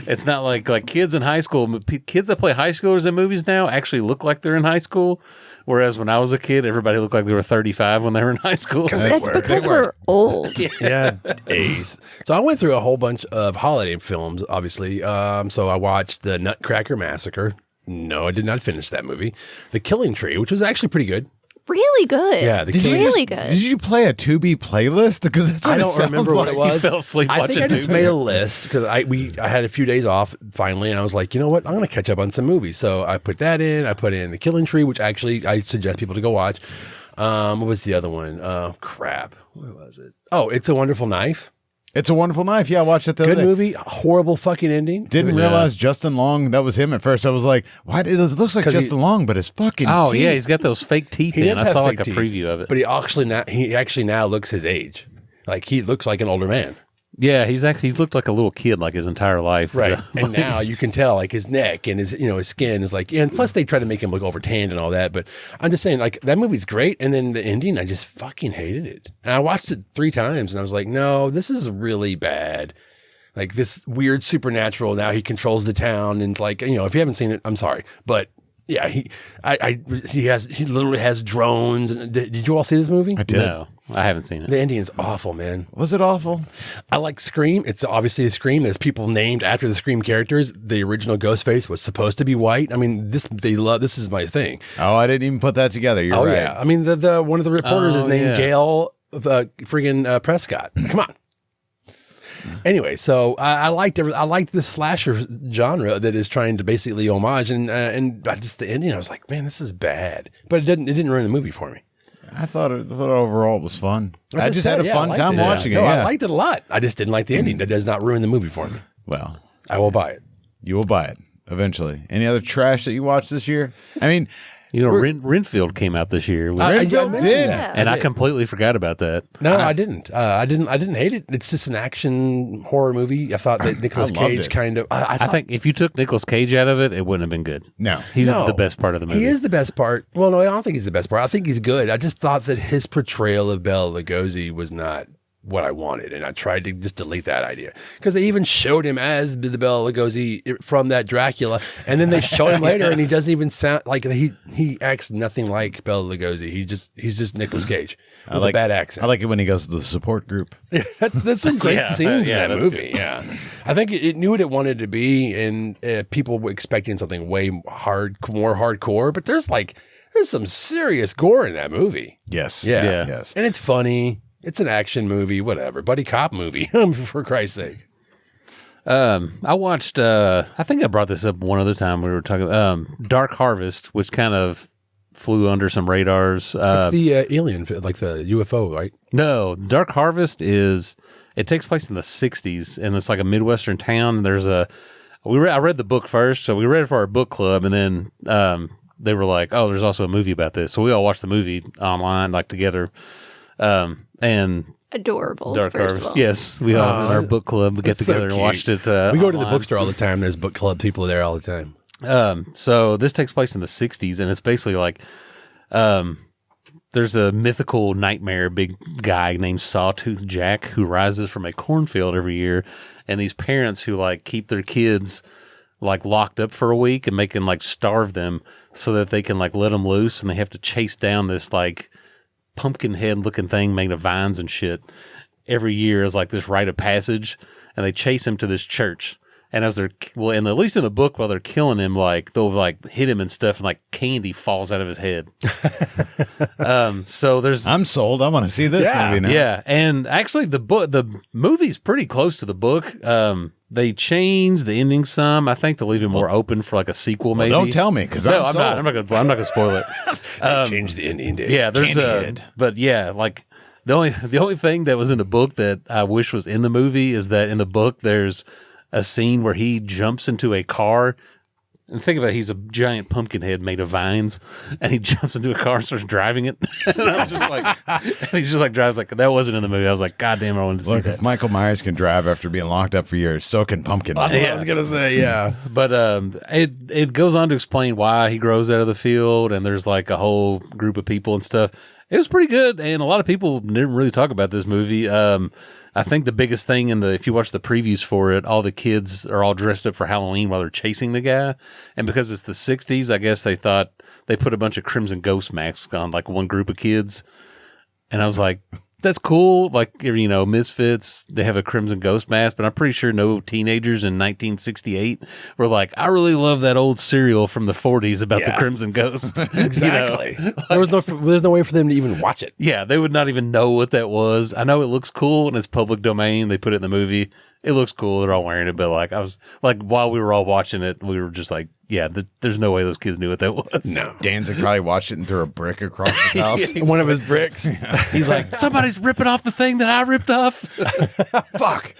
It's not like kids in high school. Kids that play high schoolers in movies now actually look like they're in high school. Whereas when I was a kid, everybody looked like they were 35 when they were in high school. That's because we're old. Yeah, days. So I went through a whole bunch of holiday films, obviously. So I watched The Nutcracker Massacre. No, I did not finish that movie. The Killing Tree, which was actually pretty good. Really good. Yeah, the Did you really just- good. Did you play a Tubi playlist? Because that's what I it don't sounds remember what like. it was. You fell asleep I watching think I just Tubi. made a list because I had a few days off finally, and I was like, you know what, I'm going to catch up on some movies. So I put that in. I put in The Killing Tree, which actually I suggest people to go watch. What was the other one? Crap. What was it? Oh, It's a Wonderful Knife. It's a Wonderful Knife. Yeah, I watched it the Good other day. movie. Horrible fucking ending. Didn't realize Justin Long, that was him at first. I was like, why? It looks like 'Cause Justin Long, but it's fucking Oh teeth. yeah, he's got those fake teeth He in. does I have saw fake like a teeth, preview of it. but he actually now looks his age. Like he looks like an older man. Yeah, he's looked like a little kid like his entire life. Right. And now you can tell like his neck and his skin is like, and plus they try to make him look over tanned and all that. But I'm just saying, like, that movie's great. And then the ending, I just fucking hated it. And I watched it 3 times and I was like, no, this is really bad. Like this weird supernatural. Now he controls the town. And like, if you haven't seen it, I'm sorry, but Yeah, he literally has drones. And did you all see this movie? I did. No, I haven't seen it. The ending's awful, man. Was it awful? I like Scream. It's obviously a Scream. There's people named after the Scream characters. The original Ghostface was supposed to be white. I mean, this is my thing. Oh, I didn't even put that together. You're right. Yeah. I mean, the one of the reporters is named Gail friggin' Prescott. Come on. Anyway, so I liked the slasher genre that is trying to basically homage, and I just the ending. I was like, man, this is bad, but it didn't ruin the movie for me. I thought overall it was fun. I just had a fun I time liked it. watching it. No, Yeah. I liked it a lot. I just didn't like the ending. That does not ruin the movie for me. Well, I will buy it. you will buy it eventually. Any other trash that you watched this year? I mean, You know, Renfield came out this year, Renfield mentioned did. that. and I completely forgot about that. No, I didn't. I didn't hate it. It's just an action horror movie. I thought that Nicolas I loved Cage it. kind of. I think if you took Nicolas Cage out of it, it wouldn't have been good. No. He's the best part of the movie. He is the best part. Well, no, I don't think he's the best part. I think he's good. I just thought that his portrayal of Bela Lugosi was not what I wanted, and I tried to just delete that idea because they even showed him as the Bela Lugosi from that Dracula, and then they show him later, and he doesn't even sound like he acts nothing like Bela Lugosi. He's just Nicolas Cage with a bad accent. I like it when he goes to the support group. That's some great scenes in that that's movie. Yeah, I think it knew what it wanted to be, and people were expecting something way more hardcore. But there's some serious gore in that movie. Yes. Yeah. Yes. And it's funny. It's an action movie, whatever. Buddy cop movie, for Christ's sake. I watched, I think I brought this up one other time we were talking Dark Harvest, which kind of flew under some radars. It's the alien, like the UFO, right? No, Dark Harvest it takes place in the 60s, and it's like a Midwestern town. There's I read the book first, so we read it for our book club, and then they were like, oh, there's also a movie about this. So we all watched the movie online, like together. And Adorable. Dark first Harvest. of all. Yes, we all in our book club we get That's so together and cute. watched it. We go to the online. bookstore all the time. There's book club people there all the time. So this takes place in the 60s, and it's basically like there's a mythical nightmare big guy named Sawtooth Jack who rises from a cornfield every year, and these parents who like keep their kids like locked up for a week and make them like starve them so that they can like let them loose, and they have to chase down this like pumpkin head looking thing made of vines and shit every year as like this rite of passage, and they chase him to this church. And as they're and at least in the book, while they're killing him, like they'll like hit him and stuff, and like candy falls out of his head. So there's I'm sold. I want to see this movie now. yeah, and actually the movie's pretty close to the book. They changed the ending some, I think, to leave it more open for like a sequel. Maybe Don't tell me because no, I'm sold. I'm not gonna spoil it. Change the ending, dude. Yeah, there's Candyhead. but yeah, like the only thing that was in the book that I wish was in the movie is that in the book there's a scene where he jumps into a car. And think about it, he's a giant pumpkin head made of vines, and he jumps into a car and starts driving it. And I'm just like, and he's just like drives like that wasn't in the movie. I was like, God damn, I wanted to see Look, that. if Michael Myers can drive after being locked up for years, so can Pumpkin. That's what I was gonna say. Yeah, But it goes on to explain why he grows out of the field, and there's like a whole group of people and stuff. It was pretty good, and a lot of people didn't really talk about this movie. I think the biggest thing if you watch the previews for it, all the kids are all dressed up for Halloween while they're chasing the guy, and because it's the 60s, I guess they thought they put a bunch of Crimson Ghost masks on like one group of kids, and I was like, that's cool. Like, you know, Misfits, they have a Crimson Ghost mask, but I'm pretty sure no teenagers in 1968 were like, I really love that old serial from the 40s about the Crimson Ghost. exactly. You know? There's no way for them to even watch it. Yeah, they would not even know what that was. I know it looks cool and it's public domain. They put it in the movie. It looks cool. They're all wearing it, but like I was like, while we were all watching it, we were just like, yeah, there's no way those kids knew what that was. No. Danzig probably watched it and threw a brick across his house. One of his bricks. He's like, somebody's ripping off the thing that I ripped off. Fuck.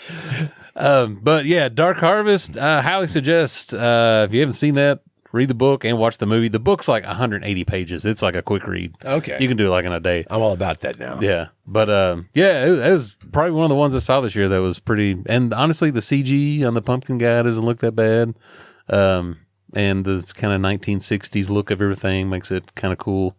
But yeah, Dark Harvest, highly suggest, if you haven't seen that, read the book and watch the movie. The book's like 180 pages. It's like a quick read. Okay. You can do it like in a day. I'm all about that now. Yeah. But yeah, it was probably one of the ones I saw this year that was pretty. And honestly, the CG on the pumpkin guy doesn't look that bad. And the kind of 1960s look of everything makes it kind of cool.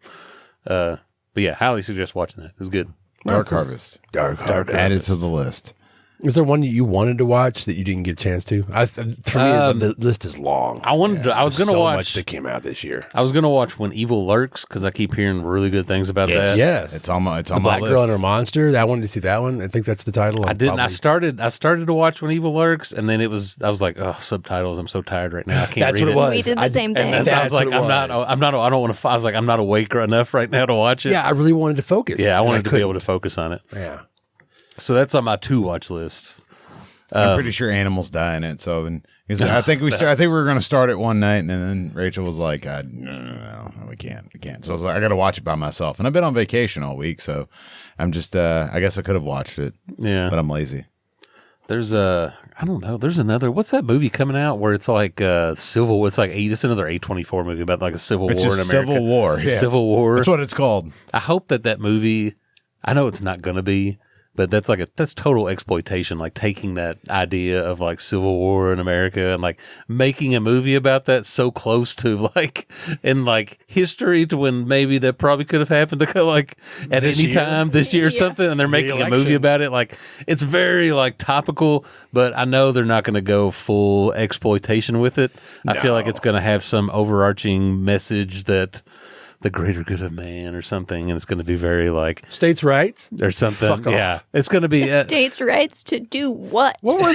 But yeah, highly suggest watching that. It's good. Dark Harvest. Dark Harvest. Added to the list. Is there one you wanted to watch that you didn't get a chance to? For me, the list is long. I was going to watch. So much that came out this year. I was going to watch When Evil Lurks because I keep hearing really good things about that. Yes, it's on my Black list. Girl and Her Monster. I wanted to see that one. I think that's the title. I didn't. I started to watch When Evil Lurks, and then I was like, oh, subtitles. I'm so tired right now. I can't That's read what it was. We did the same thing. And I was like, I don't want to. I was like, I'm not awake enough right now to watch it. Yeah, I really wanted to focus. Yeah, I wanted to be able to focus on it. Yeah. So that's on my to watch list. I'm pretty sure animals die in it. So I think we were going to start it one night, and then Rachel was like, "No, we can't." So I was like, "I got to watch it by myself." And I've been on vacation all week, so I'm just. I guess I could have watched it. Yeah, but I'm lazy. There's I don't know. There's another. What's that movie coming out where it's like civil? It's like it's another A24 movie about like a civil war in America. Civil War. Yeah. Civil War. That's what it's called. I hope that movie. I know it's not going to be. But that's total exploitation, like taking that idea of like Civil War in America and like making a movie about that so close to like in like history to when maybe that probably could have happened to like at any time this year or something, and they're making a movie about it. Like it's very like topical, but I know they're not going to go full exploitation with it. I feel like it's going to have some overarching message that the greater good of man or something, and it's going to be very like states' rights or something. Fuck off. Yeah, it's going to be States' rights to do what? What were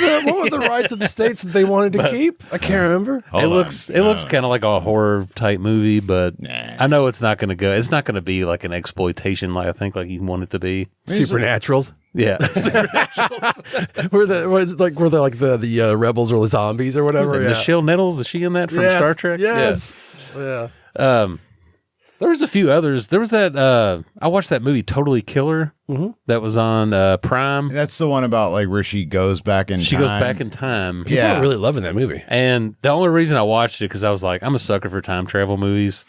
the rights of the states that they wanted to keep? I can't remember. It looks kind of like a horror type movie, but I know it's not going to go. It's not going to be like an exploitation, like I think like you want it to be. Supernaturals. Yeah, were they like the rebels or the zombies or whatever? Michelle Nettles, is she in that from Star Trek? Yes. Yeah. There was a few others. There was that I watched that movie Totally Killer that was on Prime. That's the one about like where she goes back in time. She goes back in time. People are really loving that movie. And the only reason I watched it because I was like, I'm a sucker for time travel movies.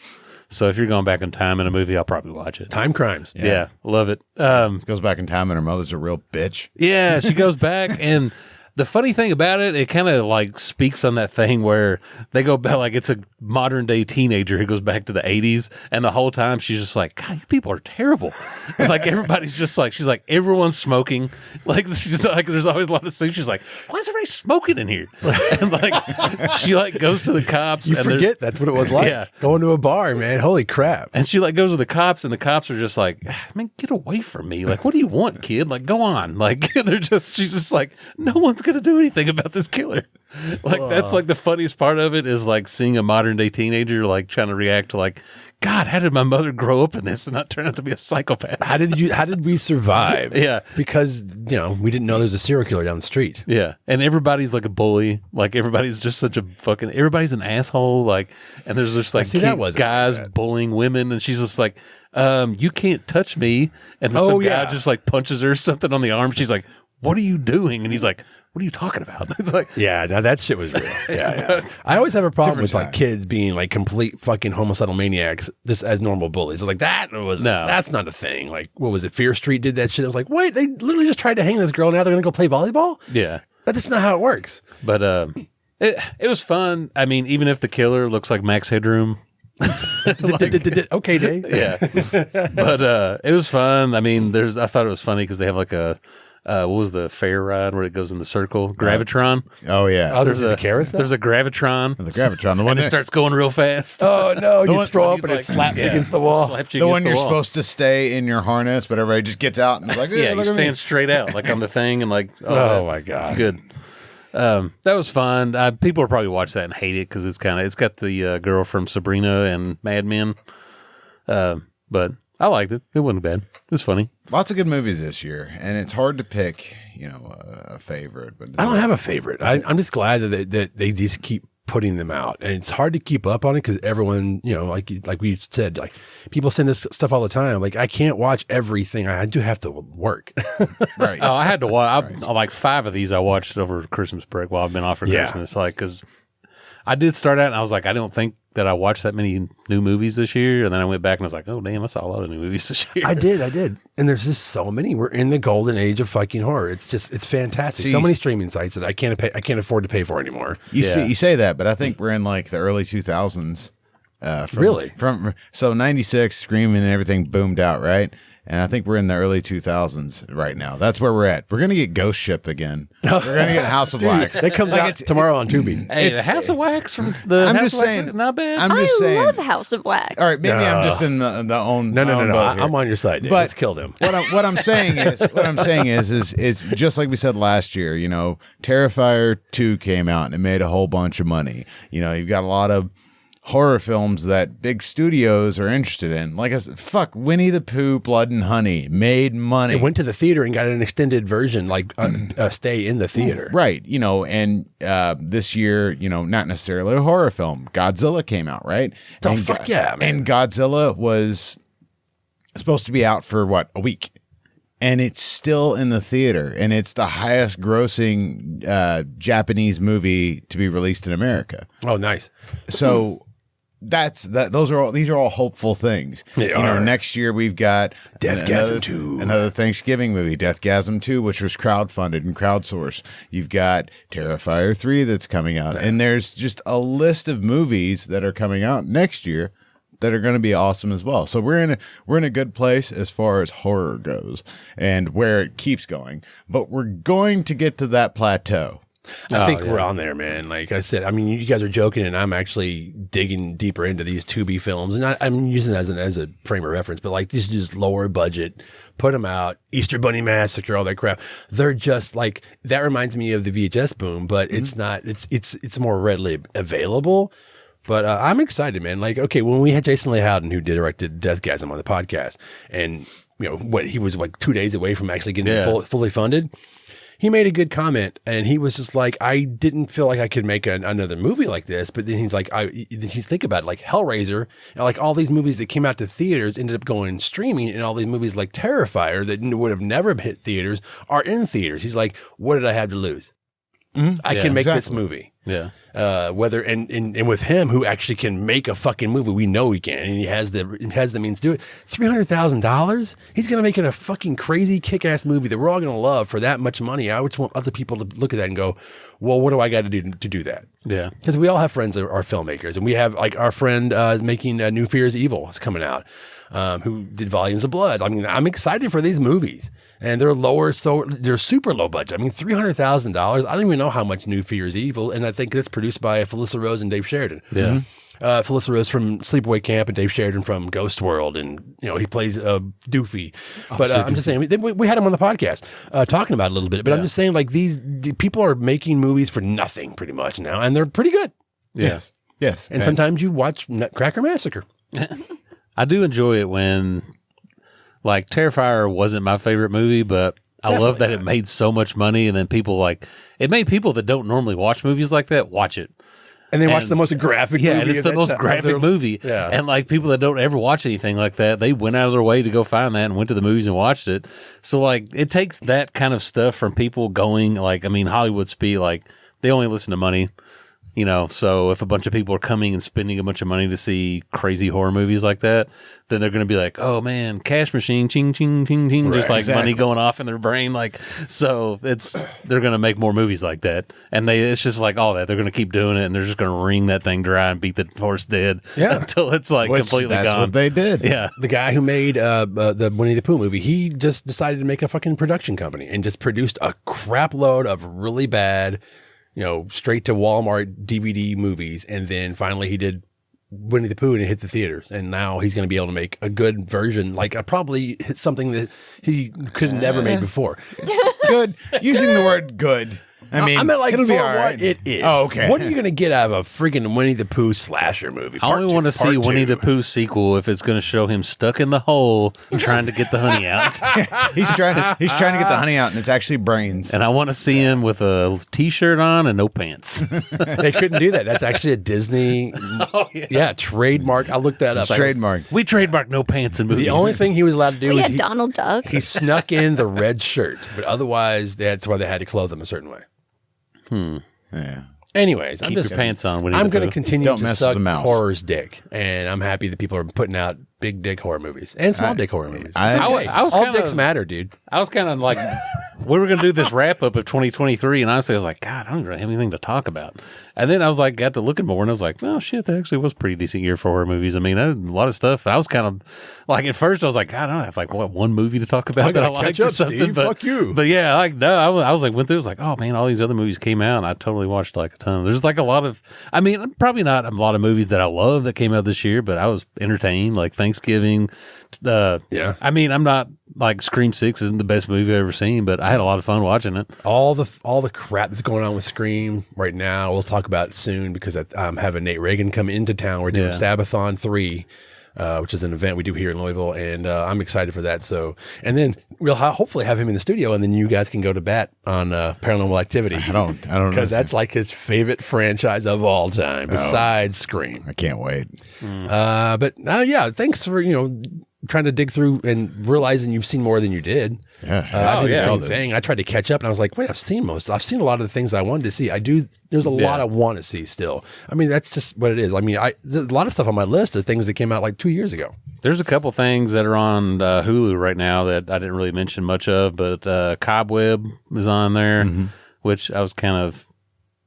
So if you're going back in time in a movie, I'll probably watch it. Time crimes. Yeah, love it. Goes back in time and her mother's a real bitch. Yeah, she goes back and the funny thing about it, it kind of like speaks on that thing where they go back, like it's a modern day teenager who goes back to the 80s, and the whole time she's just like, God, you people are terrible. And like everybody's just like, she's like, everyone's smoking. Like she's like, there's always a lot of things. She's like, why is everybody smoking in here? And like she like goes to the cops. You forget that's what it was like. Yeah. Going to a bar, man. Holy crap. And she like goes to the cops, and the cops are just like, man, get away from me. Like, what do you want, kid? Like, go on. Like she's just like, no one's going to do anything about this killer. Like that's like the funniest part of it is like seeing a modern day teenager like trying to react to like, God, how did my mother grow up in this and not turn out to be a psychopath? How did we survive? Yeah. Because, we didn't know there's a serial killer down the street. Yeah. And everybody's like a bully. Like everybody's just such a fucking, everybody's an asshole. Like, and there's just like guys bullying women. And she's just like, you can't touch me. And then some guy just like punches her or something on the arm. She's like, what are you doing? And he's like, what are you talking about? It's like, yeah, now that shit was real. Yeah. I always have a problem with like kids being like complete fucking homicidal maniacs just as normal bullies. Like that's not a thing. Like, what was it? Fear Street did that shit. I was like, wait, they literally just tried to hang this girl. Now they're going to go play volleyball? Yeah. That's not how it works. But it was fun. I mean, even if the killer looks like Max Headroom. Okay, Dave. Yeah. But it was fun. I mean, I thought it was funny because they have like a, what was the fair ride where it goes in the circle? Gravitron. Oh yeah. Oh, there's a carousel. There's a Gravitron. The Gravitron. The one and it starts going real fast. Oh no! You throw up and it slaps against the wall. The one you're supposed to stay in your harness, but everybody just gets out and is like, yeah, you stand straight out like on the thing and like, oh my god, it's good. That was fun. People will probably watch that and hate it because it's got the girl from Sabrina and Mad Men. But I liked it. It wasn't bad. It was funny. Lots of good movies this year, and it's hard to pick, a favorite. But I don't have a favorite. I'm just glad that they just keep putting them out, and it's hard to keep up on it because everyone, like we said, like people send us stuff all the time. Like I can't watch everything. I do have to work. Right. Oh, I had to watch. Like 5 of these I watched over Christmas break while I've been off for Christmas. Like because I did start out and I was like, I don't think that I watched that many new movies this year, and then I went back and I was like, oh damn, I saw a lot of new movies this year. I did, and there's just so many. We're in the golden age of fucking horror. It's fantastic. So many streaming sites that I can't afford to pay for anymore. You say that, but I think we're in like the early 2000s. Really? So 96, Scream and everything boomed out, right? And I think we're in the early 2000s right now. That's where we're at. We're going to get Ghost Ship again. We're going to get House of Wax. That comes out tomorrow on Tubi. Hey, the House of Wax from the I'm House just of Wax, saying. not bad. I'm just saying. I love House of Wax. All right, maybe I'm just in the own. No. boat here. I'm on your side, Dave. But Let's kill them. What I'm saying is just like we said last year. You know, Terrifier 2 came out and it made a whole bunch of money. You know, you've got a lot of horror films that big studios are interested in. Like I said, fuck, Winnie the Pooh, Blood and Honey made money. It went to the theater and got an extended version, like a stay in the theater. Right. You know, and this year, you know, not necessarily a horror film. Godzilla came out, right? Oh, fuck yeah, man. And Godzilla was supposed to be out for, what, a week? And it's still in the theater. And it's the highest grossing Japanese movie to be released in America. Oh, nice. So... These are all hopeful things. They are. Next year we've got Deathgasm 2. Another Thanksgiving movie, Deathgasm 2, which was crowdfunded and crowdsourced. You've got Terrifier 3 that's coming out. And there's just a list of movies that are coming out next year that are going to be awesome as well. So we're in a good place as far as horror goes and where it keeps going. But we're going to get to that plateau. I think we're on there, man. Like I said, I mean, you guys are joking, and I'm actually digging deeper into these Tubi films, and I'm using it as a frame of reference. But like, these just lower budget, put them out. Easter Bunny Massacre, all that crap. They're just like that. Reminds me of the VHS boom, but it's not. It's more readily available. But I'm excited, man. Like, okay, when we had Jason Leigh Howden, who directed Deathgasm, on the podcast, and you know he was like 2 days away from actually getting fully funded. He made a good comment, and he was just like, I didn't feel like I could make another movie like this. But then he's like, he's think about it, like Hellraiser, and like all these movies that came out to theaters ended up going streaming, and all these movies like Terrifier that would have never hit theaters are in theaters. He's like, what did I have to lose? I can make this movie. Yeah. Whether and with him, who actually can make a fucking movie, we know he can, and he has the means to do it. $300,000, he's gonna make it a fucking crazy kick-ass movie that we're all gonna love for that much money. I just want other people to look at that and go, well, what do I got to do to do that? Yeah, because we all have friends that are filmmakers, and we have like our friend is making New Fear's Evil is coming out. Who did Volumes of Blood. I mean, I'm excited for these movies, and they're lower, so they're super low budget. I mean, $300,000. I don't even know how much New Fear's Evil, and I think that's produced by Felissa Rose and Dave Sheridan. Yeah. Felissa Rose from Sleepaway Camp and Dave Sheridan from Ghost World, and you know he plays Doofy. But I'm just saying, we had him on the podcast talking about it a little bit. But I'm just saying, like the people are making movies for nothing pretty much now, and they're pretty good. Yes. And sometimes you watch Nutcracker Massacre. I do enjoy it when, like, Terrifier wasn't my favorite movie, but I love that it made so much money, and then it made people that don't normally watch movies like that watch it. And they watch the most graphic movie. Yeah, and it's the most graphic movie. Yeah. And, like, people that don't ever watch anything like that, they went out of their way to go find that and went to the movies and watched it. So, like, it takes that kind of stuff from people going, like, I mean, Hollywood speak, like, they only listen to money. You know, so if a bunch of people are coming and spending a bunch of money to see crazy horror movies like that, then they're going to be like, oh man, cash machine, ching, ching, ching, ching, just like money going off in their brain. Like, so they're going to make more movies like that. And it's just like all that. They're going to keep doing it, and they're just going to wring that thing dry and beat the horse dead until it's like completely that's gone. What they did. Yeah. The guy who made the Winnie the Pooh movie, he just decided to make a fucking production company and just produced a crap load of really bad, you know, straight to Walmart DVD movies. And then finally he did Winnie the Pooh and it hit the theaters. And now he's going to be able to make a good version, like probably something that he could have never made before. Good. Using the word good. I mean, like, it'll for be all right. what it is. Oh, okay. What are you going to get out of a freaking Winnie the Pooh slasher movie? I only want to see Winnie the Pooh sequel if it's going to show him stuck in the hole trying to get the honey out. He's trying to get the honey out, and it's actually brains. And I want to see him with a T-shirt on and no pants. They couldn't do that. That's actually a Disney, trademark. I looked that up. Trademark. We trademark no pants in movies. The only thing he was allowed to do was Donald Duck. He snuck in the red shirt, but otherwise that's why they had to clothe him a certain way. Yeah. Anyways, keep your pants on. I'm going to continue Don't to mess suck with the mouse. horror's dick, and I'm happy that people are putting out big dick horror movies and small dick horror movies. I was all kinda, dicks matter, dude. I was kind of like we were going to do this wrap up of 2023, and honestly, I was like, God, I don't really have anything to talk about. And then I was like, got to looking more, and I was like, oh shit, that actually was a pretty decent year for horror movies. I mean, a lot of stuff. I was kind of like, at first, I was like, God, I don't have like one movie to talk about that I liked or something. Steve, but fuck you. But yeah, like no, I was like went through. I was like, oh man, all these other movies came out, and I totally watched like a ton. There's like a lot of. I mean, probably not a lot of movies that I love that came out this year, but I was entertained. Like Thanksgiving. Yeah. I mean, I'm not like Scream 6 isn't the best movie I've ever seen, but I had a lot of fun watching it. All the crap that's going on with Scream right now, we'll talk about soon because I'm having Nate Reagan come into town. We're doing Stabathon 3, which is an event we do here in Louisville, and I'm excited for that. So, and then we'll hopefully have him in the studio, and then you guys can go to bat on Paranormal Activity. I don't know. Because that's like his favorite franchise of all time, besides Scream. I can't wait. But yeah, thanks for trying to dig through and realizing you've seen more than you did. Yeah. I did the same thing. I tried to catch up and I was like, wait, I've seen a lot of the things I wanted to see. There's a lot I want to see still. I mean, that's just what it is. I mean, there's a lot of stuff on my list of things that came out like 2 years ago. There's a couple things that are on Hulu right now that I didn't really mention much of, but Cobweb is on there, which I was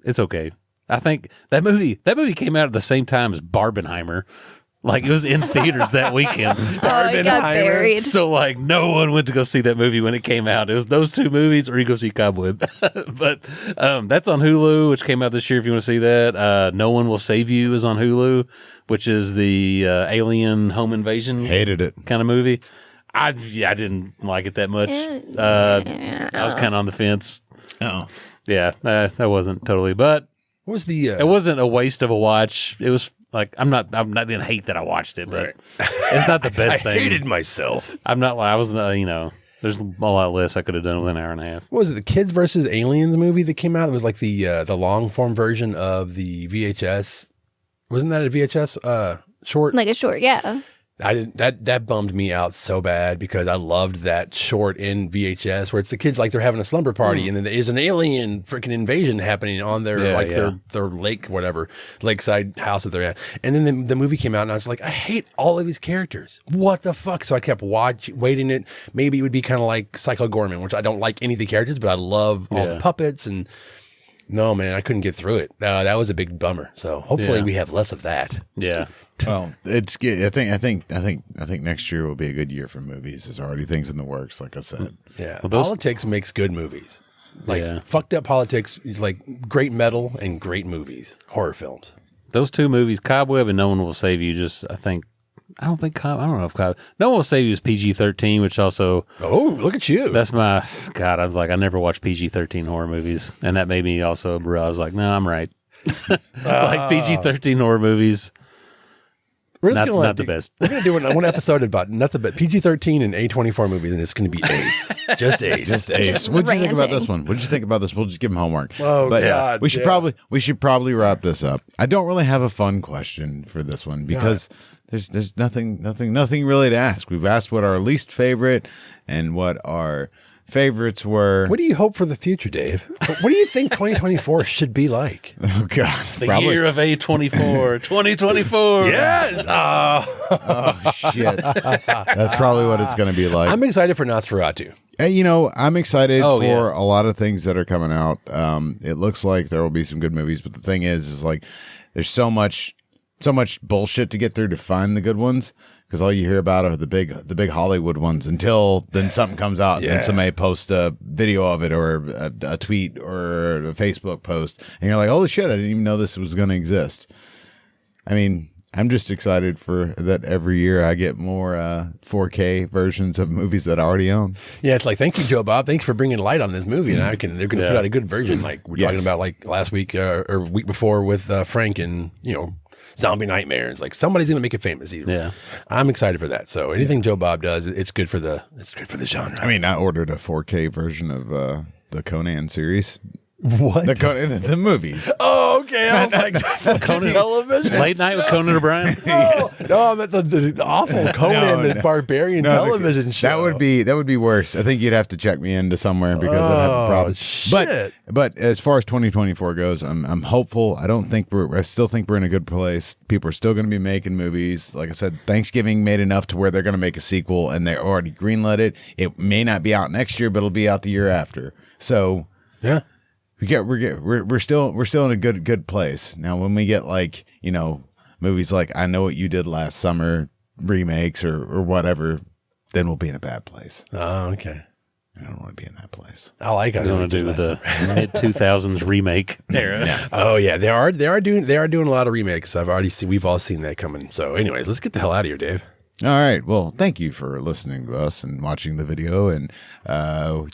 it's okay. I think that movie came out at the same time as Barbenheimer. Like it was in theaters that weekend. It got buried. So like no one went to go see that movie when it came out. It was those two movies or you go see Cobweb. But that's on Hulu, which came out this year if you want to see that. No One Will Save You is on Hulu, which is the alien home invasion. Hated it. Kind of movie. I didn't like it that much. I was kind of on the fence. Oh. Yeah, that wasn't totally, but What was the it wasn't a waste of a watch. It was like I didn't hate that I watched it, but it's not the best thing. I hated myself. I'm not like I was there's a lot less I could have done with an hour and a half. What was it, the Kids versus Aliens movie that came out? It was like the long form version of the VHS. Wasn't that a VHS short? Like a short, yeah. That bummed me out so bad because I loved that short in VHS where it's the kids like they're having a slumber party and then there's an alien freaking invasion happening on their their lake, whatever, lakeside house that they're at. And then the movie came out and I was like, I hate all of these characters. What the fuck? So I kept waiting it. Maybe it would be kind of like Psycho Gorman, which I don't like any of the characters, but I love all the puppets and no, man, I couldn't get through it. That was a big bummer. So hopefully we have less of that. Yeah. Well, it's good. I think next year will be a good year for movies. There's already things in the works, like I said. Yeah, well, politics makes good movies. Like fucked up politics is like great metal and great movies, horror films. Those two movies, Cobweb and No One Will Save You. I don't know if No One Will Save You is PG-13, which also. Oh, look at you! That's my God. I was like, I never watched PG-13 horror movies, and that made me also. I was like, no, I'm right. Like PG-13 horror movies. We're just not the best. We're going to do one episode about nothing but PG-13 and A24 movies, and it's going to be Ace. Just Ace. Just Ace. What did you think about this one? What did you think about this? We'll just give them homework. Oh, but God. We should probably wrap this up. I don't really have a fun question for this one because there's nothing really to ask. We've asked what our least favorite and what our favorites were. What do you hope for the future, Dave? What do you think 2024 should be like? Oh, God. The year of A24. 2024. Yes. Oh, shit. That's probably what it's going to be like. I'm excited for Nosferatu. I'm excited for a lot of things that are coming out. It looks like there will be some good movies, but the thing is like there's so much bullshit to get through to find the good ones. Because all you hear about are the big Hollywood ones until then something comes out and somebody posts a video of it or a tweet or a Facebook post. And you're like, holy shit, I didn't even know this was going to exist. I mean, I'm just excited for that every year I get more 4K versions of movies that I already own. Yeah, it's like, thank you, Joe Bob. Thanks for bringing light on this movie. And they're going to put out a good version like we're talking about like last week or week before with Frank and, Zombie Nightmares. Like somebody's going to make it famous. Yeah. I'm excited for that. So anything Joe Bob does, it's good for the genre. I mean, I ordered a 4K version of the Conan series. What? The movies. Oh, okay. I was like, Conan television? Late Night with Conan O'Brien. No, I meant the awful Conan, the barbarian television show. That would be worse. I think you'd have to check me into somewhere because I'd have a problem. Shit. But as far as 2024 goes, I'm hopeful. I still think we're in a good place. People are still going to be making movies. Like I said, Thanksgiving made enough to where they're going to make a sequel, and they already greenlit it. It may not be out next year, but it'll be out the year after. So Yeah. we're still in a good place. Now, when we get movies like I Know What You Did Last Summer remakes or whatever, then we'll be in a bad place. Oh, okay. I don't want to be in that place. I like it. I want to do the mid 2000s remake era. Oh yeah, they are doing a lot of remakes. We've all seen that coming. So, anyways, let's get the hell out of here, Dave. All right. Well, thank you for listening to us and watching the video. And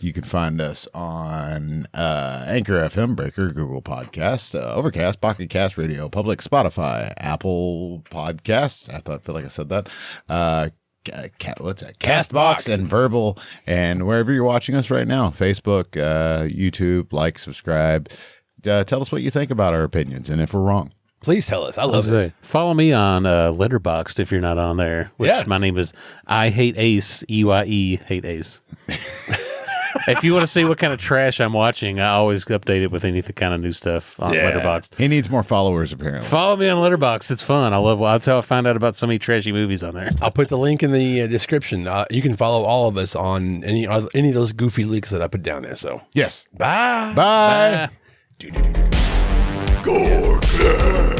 you can find us on Anchor FM, Breaker, Google Podcast, Overcast, Pocket Cast Radio, Public, Spotify, Apple Podcasts. I feel like I said that. What's that? Castbox and Verbal, and wherever you're watching us right now, Facebook, YouTube, like, subscribe. Tell us what you think about our opinions and if we're wrong. Please tell us. I love it. Follow me on Letterboxd if you're not on there, which my name is I Hate Ace, EYE, Hate Ace. If you want to see what kind of trash I'm watching, I always update it with any kind of new stuff on Letterboxd. He needs more followers, apparently. Follow me on Letterboxd. It's fun. That's how I find out about so many trashy movies on there. I'll put the link in the description. You can follow all of us on any of those goofy links that I put down there. So, yes. Bye. Bye. Gore Club.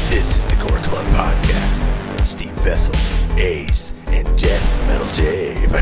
This is the Gore Club podcast with Steve Vessell, Ace, and Deathmetal Dave.